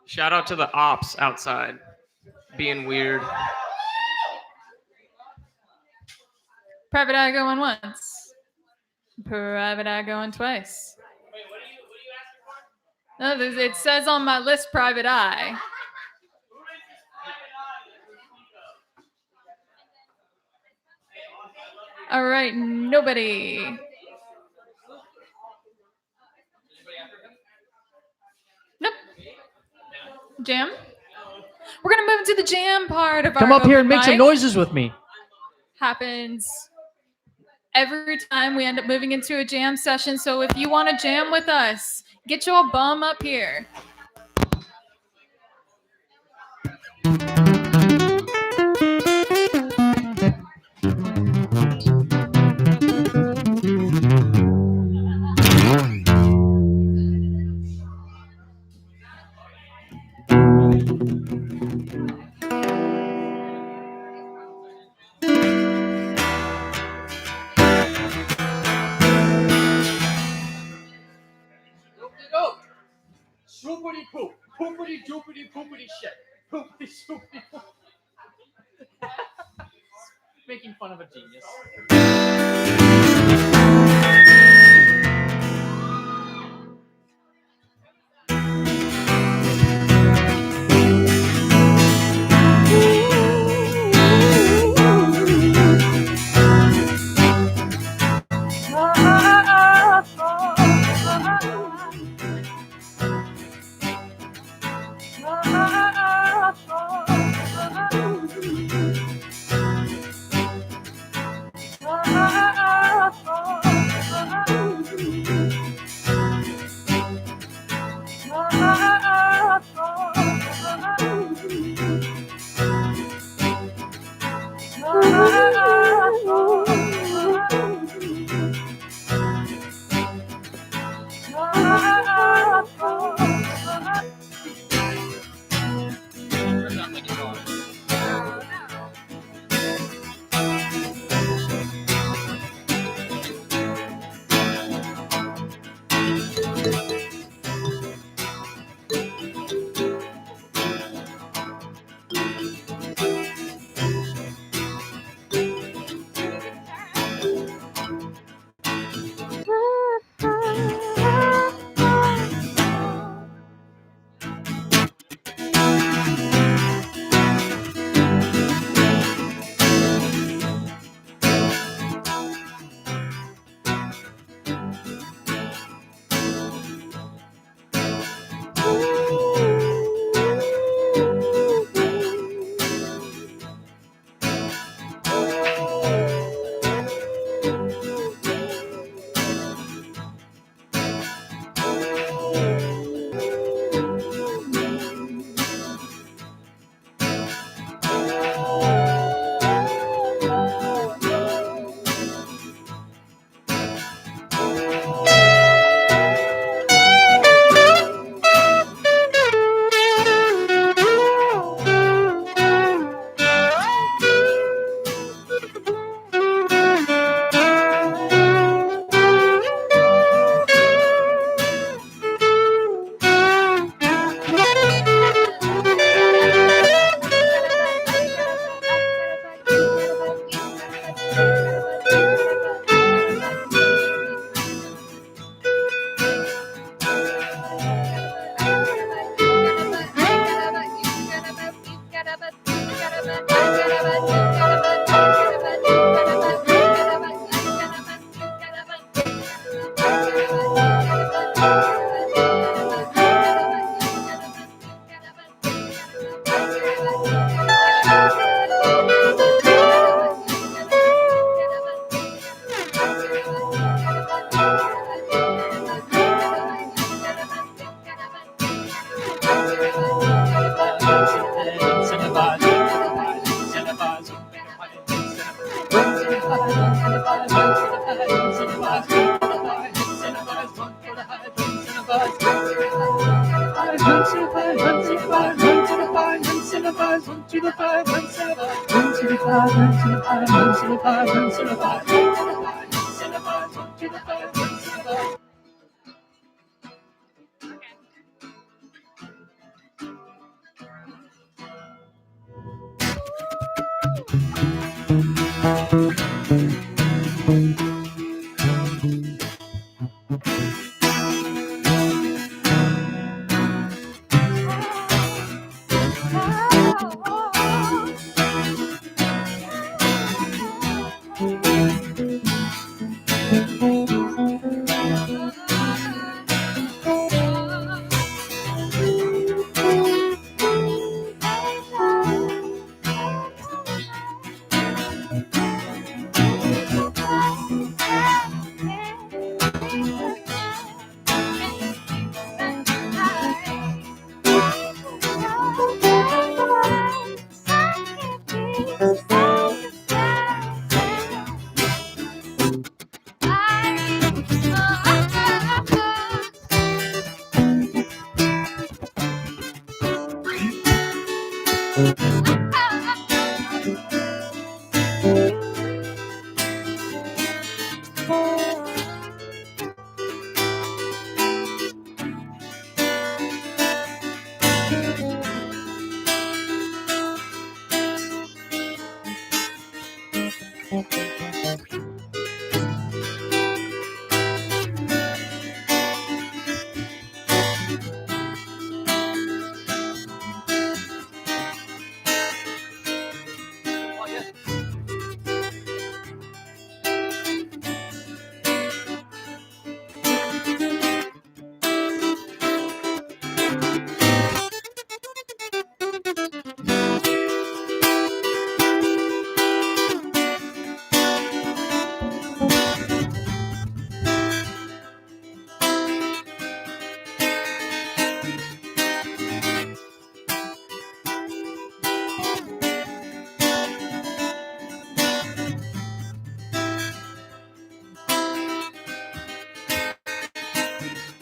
Shout out to the ops outside, being weird. Private eye going once. Private eye going twice. Wait, what are you asking for? No, it says on my list private eye. All right, nobody. Nope. Jam? We're going to move into the jam part of our Come up here and open make some mic. noises with me. Happens every time we end up moving into a jam session. So if you want to jam with us, get your bum up here. Swoopity poop, poopity doopity poopity shit, poopity swoopity poop. Making fun of a genius. one to the five, one to the five, one to the five, one to the five, one to the five, one to the five, one to the five, one to the five, one to the five, one to the five.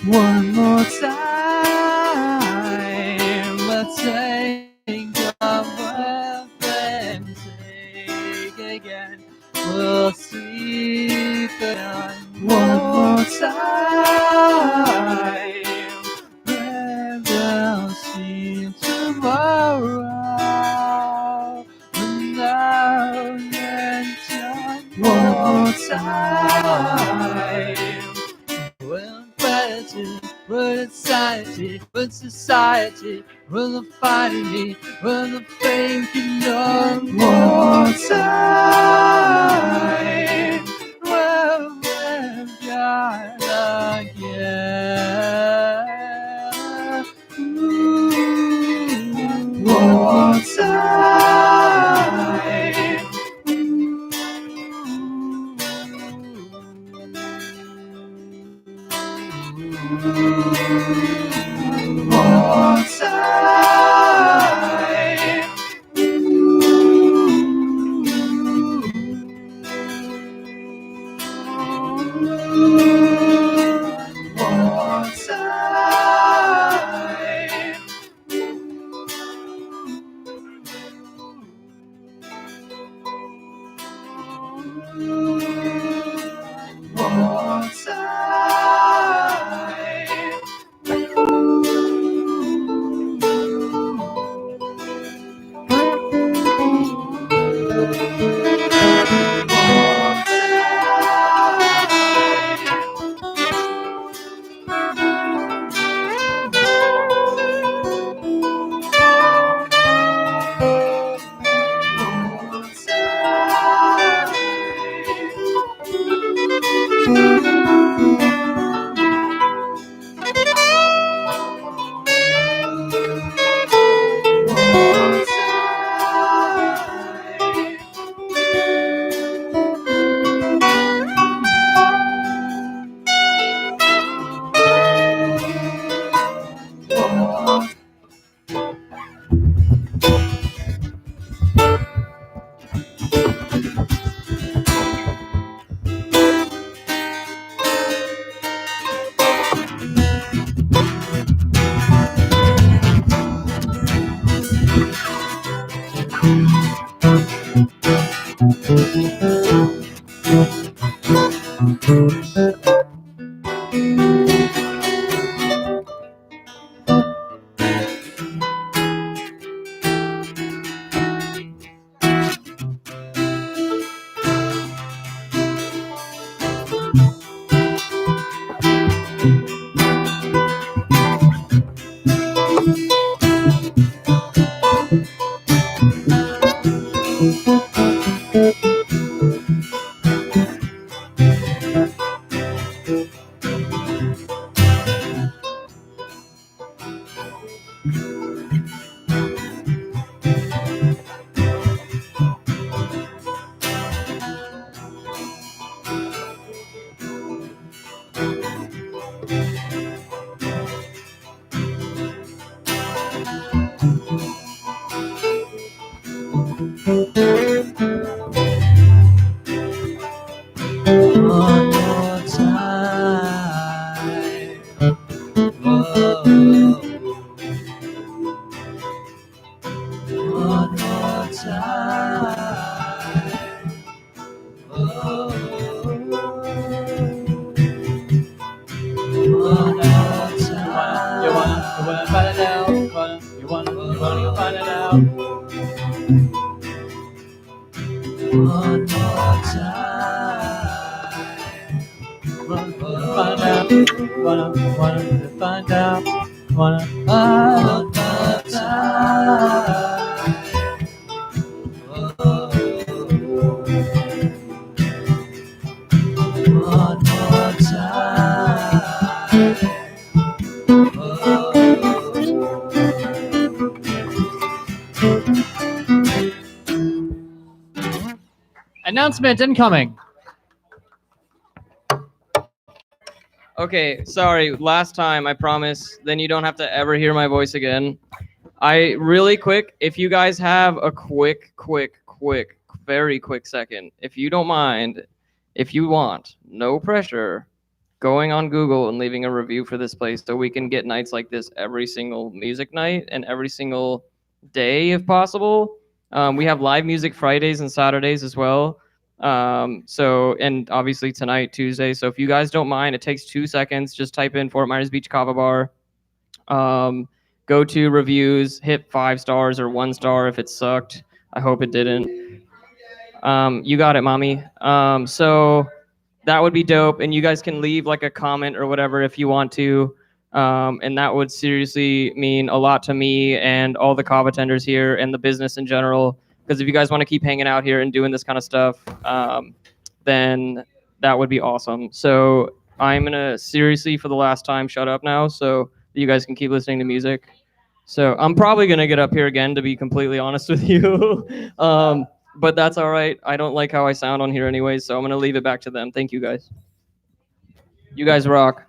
One more time, let's think of breath and take again. We'll sleep again. One more time, and I'll see you tomorrow. And now and time, one more time. Well, gratitude, will anxiety, will society, will find me, will thinking of more time. Well, we've got again. More time. More time. More time. More time. One more time. Whoa. One more time. Whoa. One more time. You wanna find it out? You wanna find it out? One more time. Wanna find out? Wanna find out? Wanna find time? One more time. Announcement incoming. Okay, sorry. Last time, I promise. Then you don't have to ever hear my voice again. I really quick, if you guys have a very quick second, if you don't mind, if you want, no pressure, going on Google and leaving a review for this place so we can get nights like this every single music night and every single day if possible. We have live music Fridays and Saturdays as well. And obviously tonight, Tuesday. So if you guys don't mind, it takes 2 seconds. Just type in Fort Myers Beach Kava Bar. Go to reviews, hit 5 stars or 1 star if it sucked. I hope it didn't. You got it, mommy. So that would be dope. And you guys can leave like a comment or whatever if you want to. And that would seriously mean a lot to me and all the Kava tenders here and the business in general. Because if you guys want to keep hanging out here and doing this kind of stuff, then that would be awesome. So I'm going to seriously, for the last time, shut up now so you guys can keep listening to music. So I'm probably going to get up here again, to be completely honest with you. But that's all right. I don't like how I sound on here anyway, so I'm going to leave it back to them. Thank you, guys. You guys rock.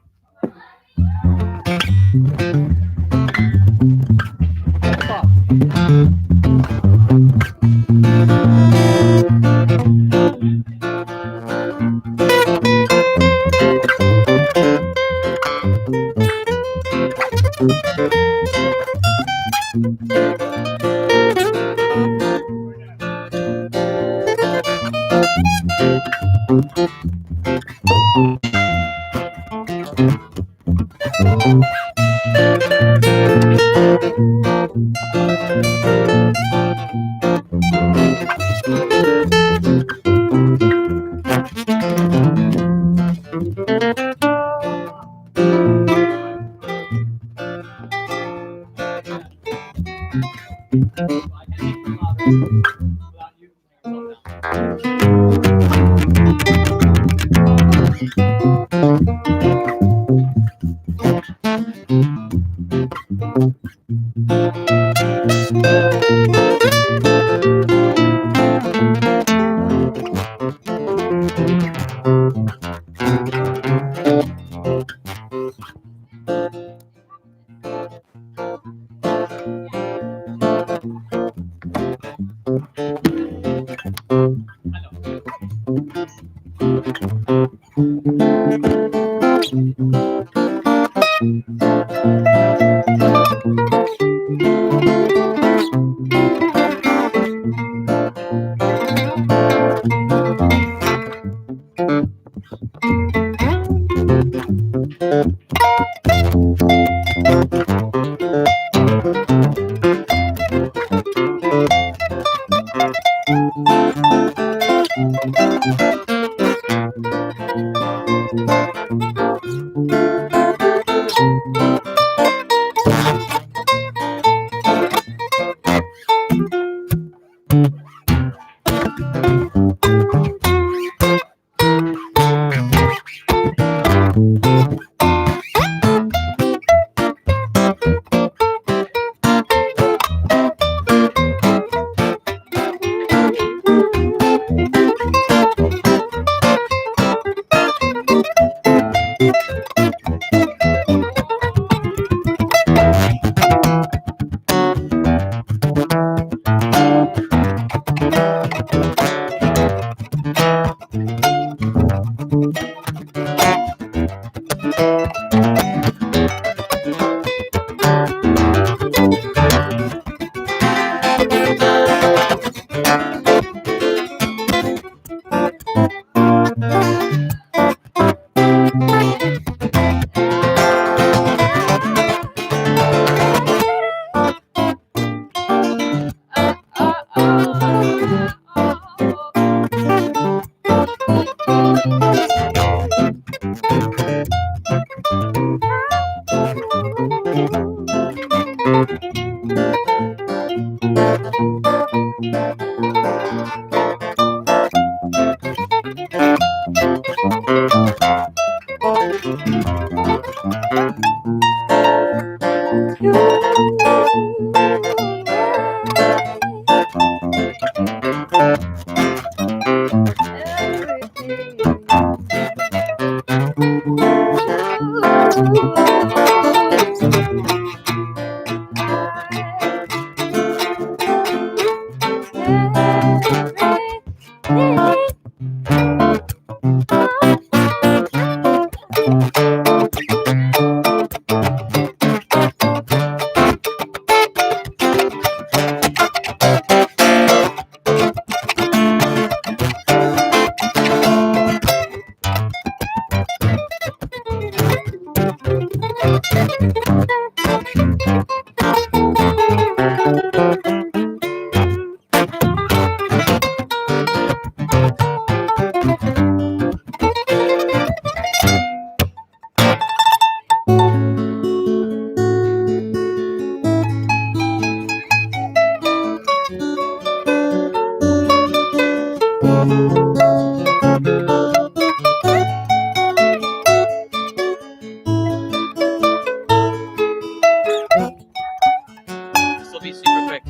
This will be super quick.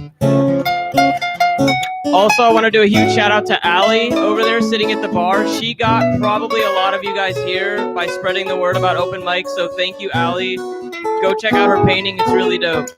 Also, I want to do a huge shout out to Allie over there sitting at the bar. She got probably a lot of you guys here by spreading the word about open mics. So thank you, Allie. Go check out her painting. It's really dope.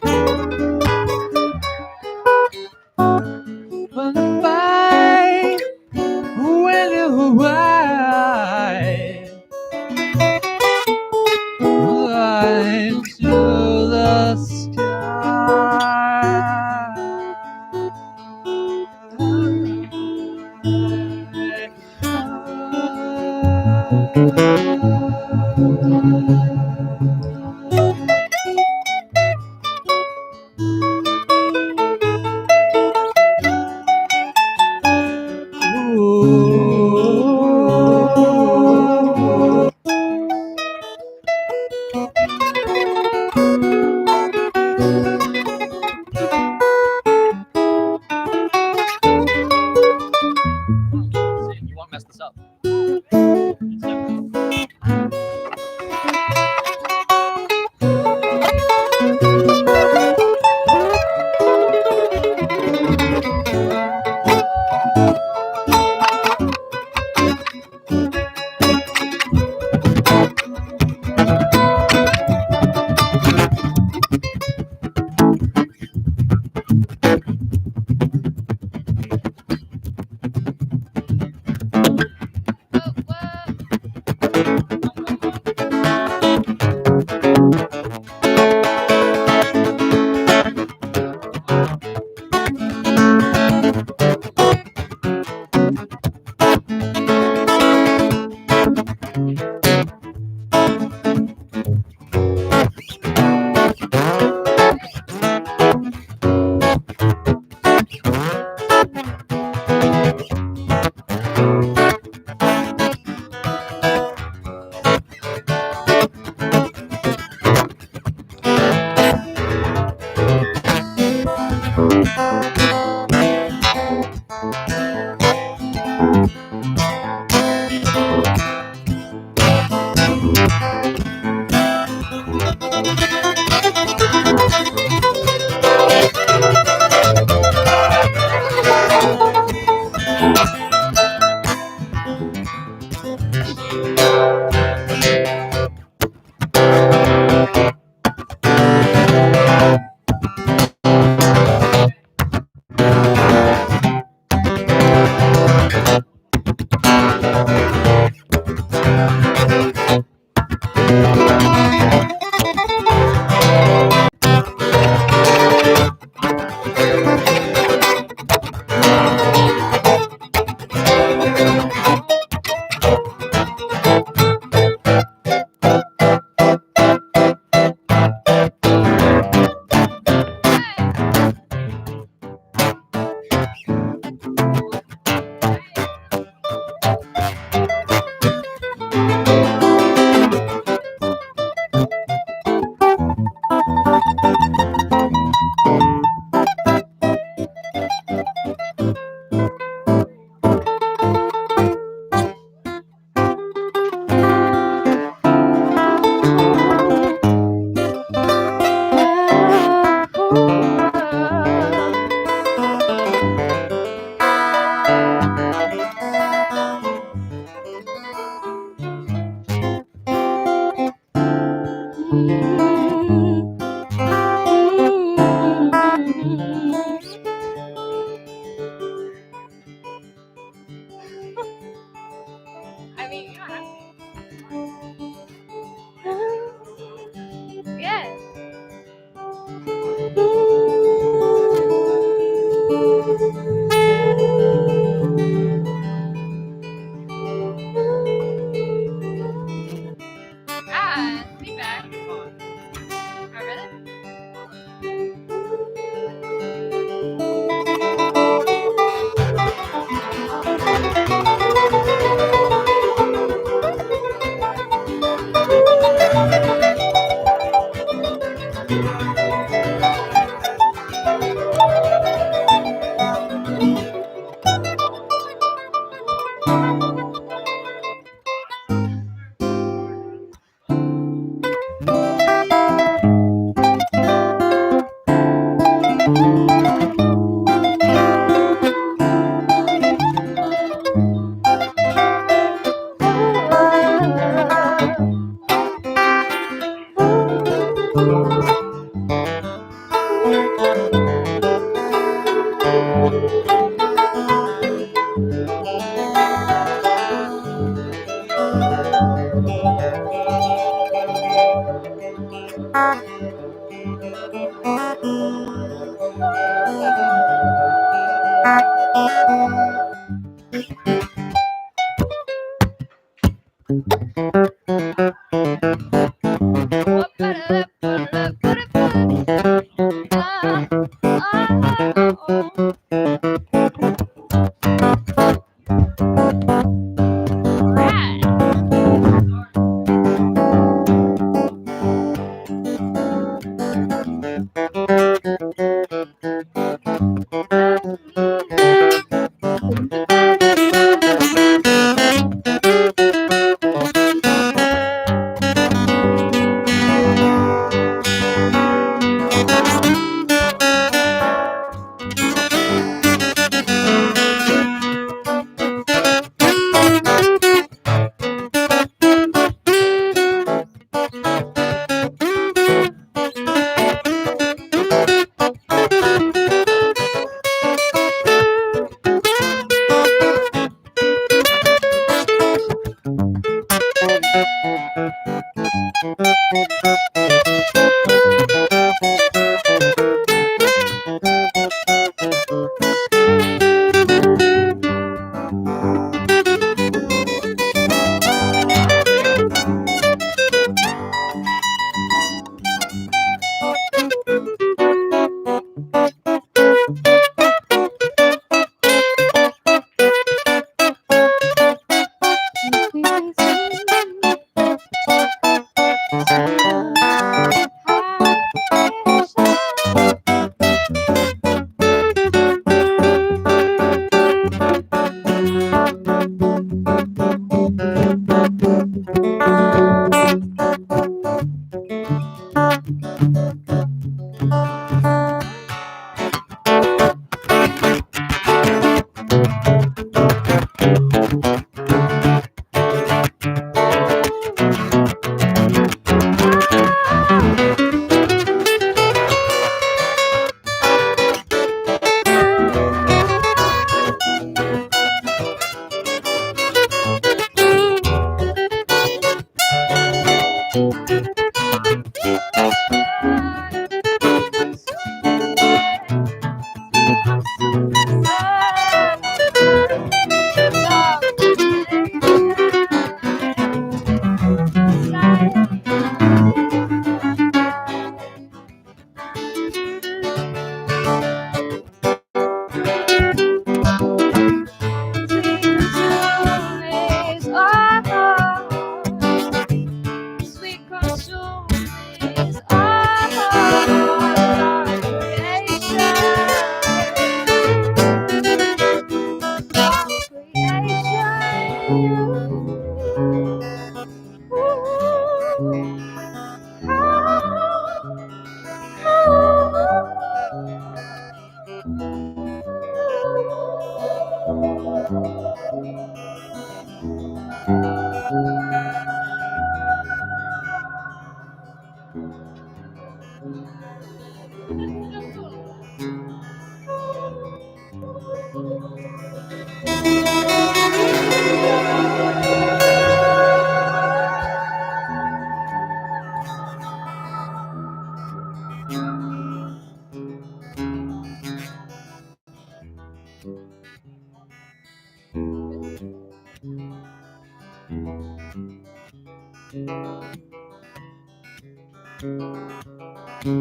You won't mess this up. I mean, you don't have to. Yes. Feedback. Oh, really? It's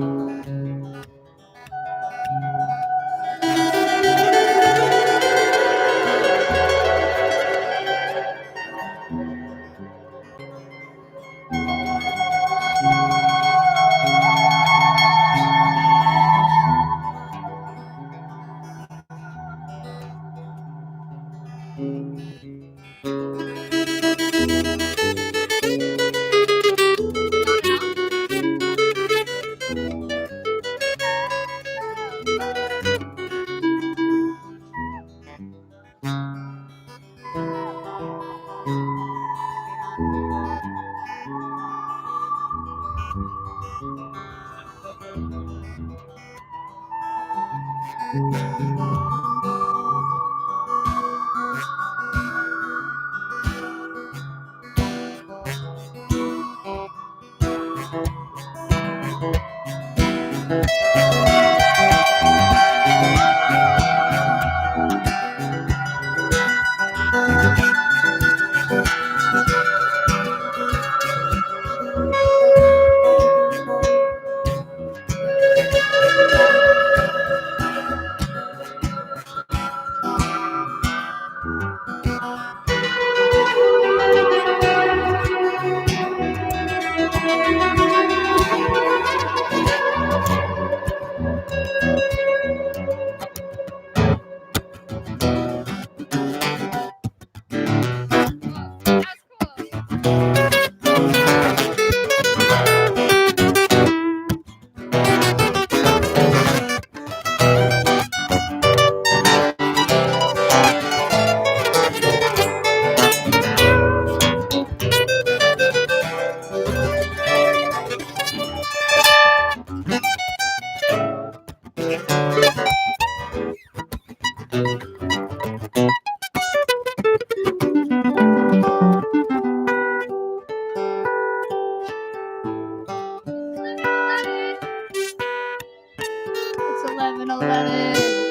11:11.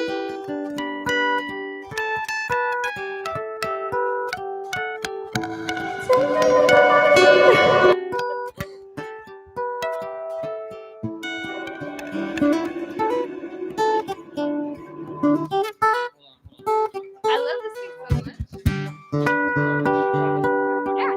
I love this thing so much. Yeah.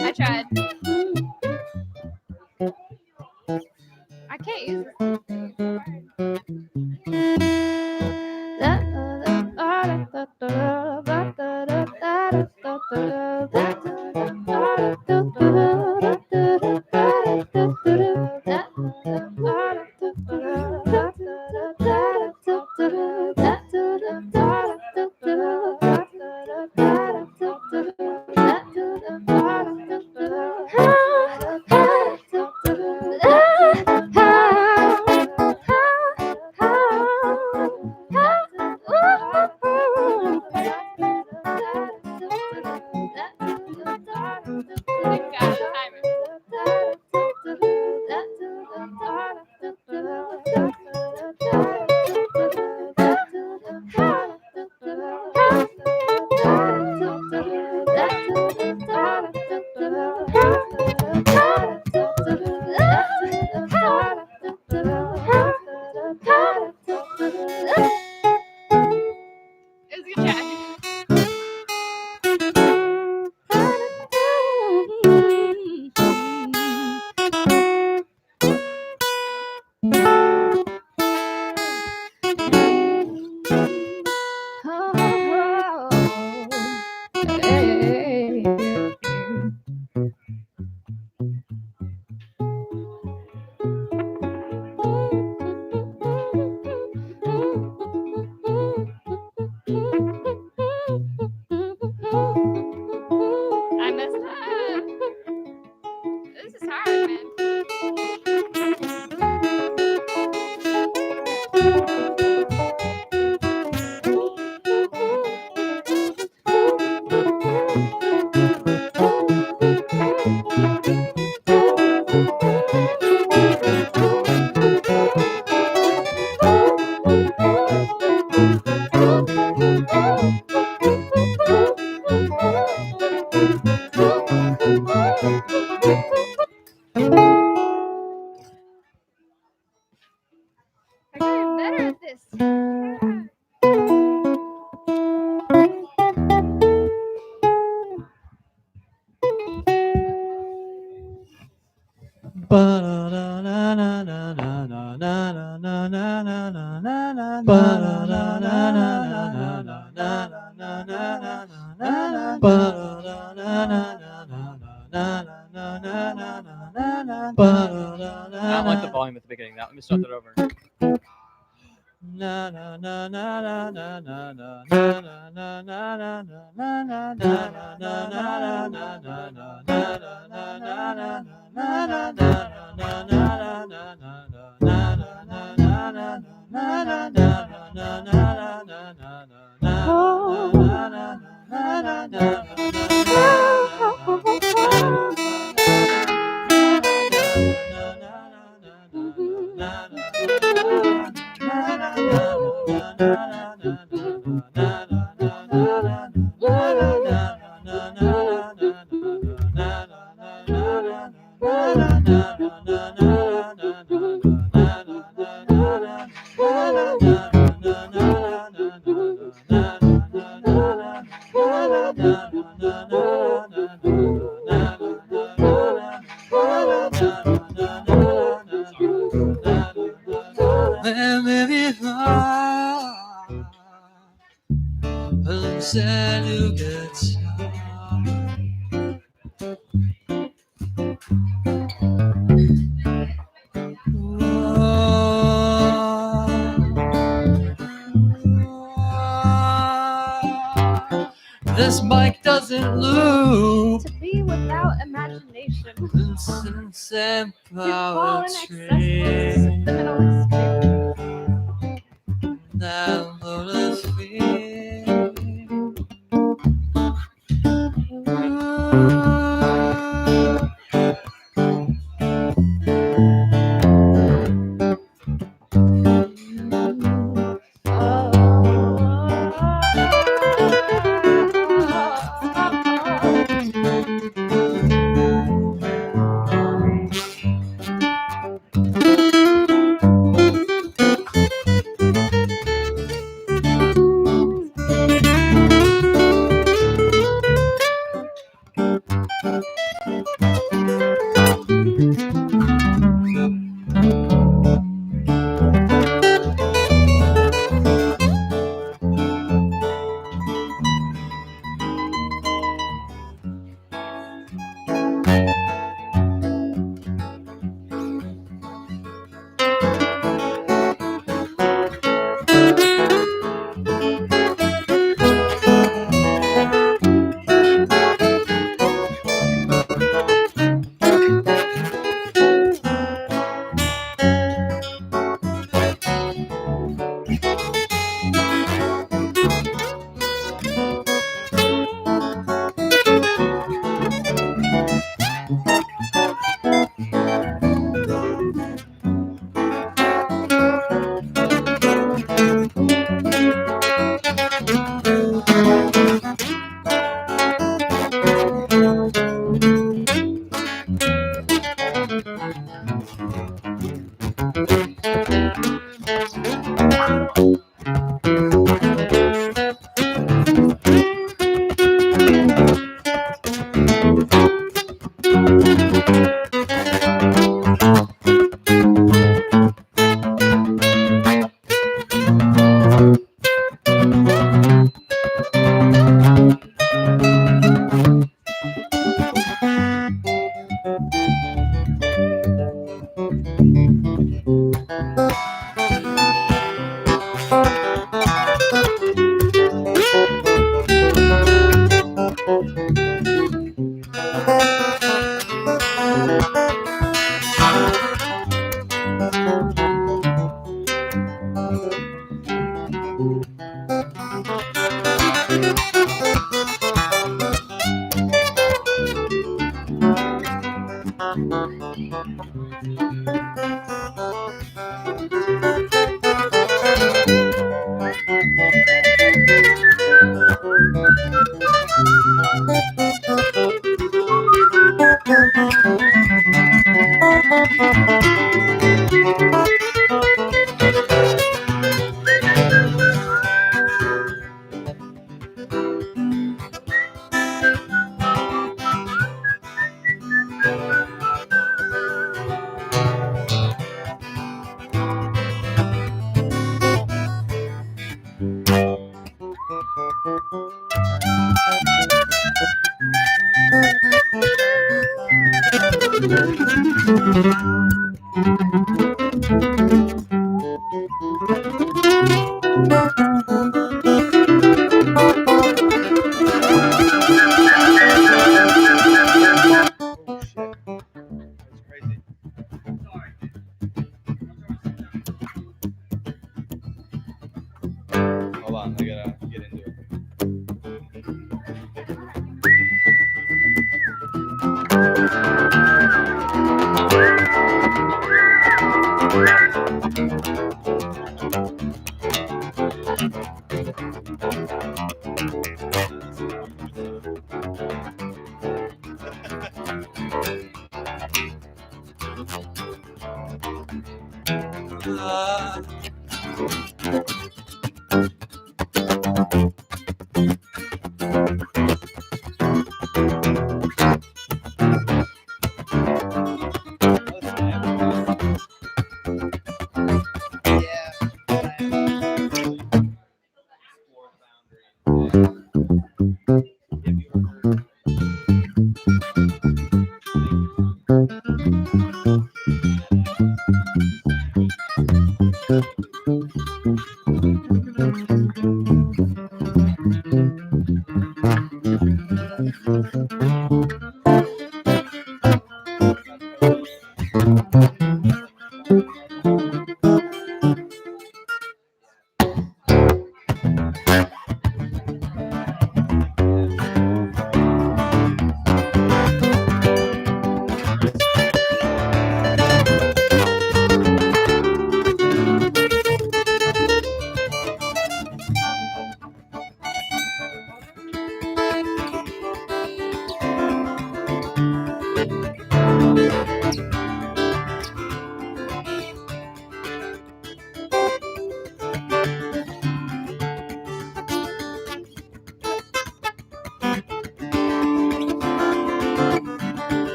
I tried. I can't use don't like the volume at the beginning. Now let me start that over. This mic doesn't loop. To be without imagination. And To fall in excess of subliminal experience. Oh shit. That's crazy. Hold on, I gotta get into it.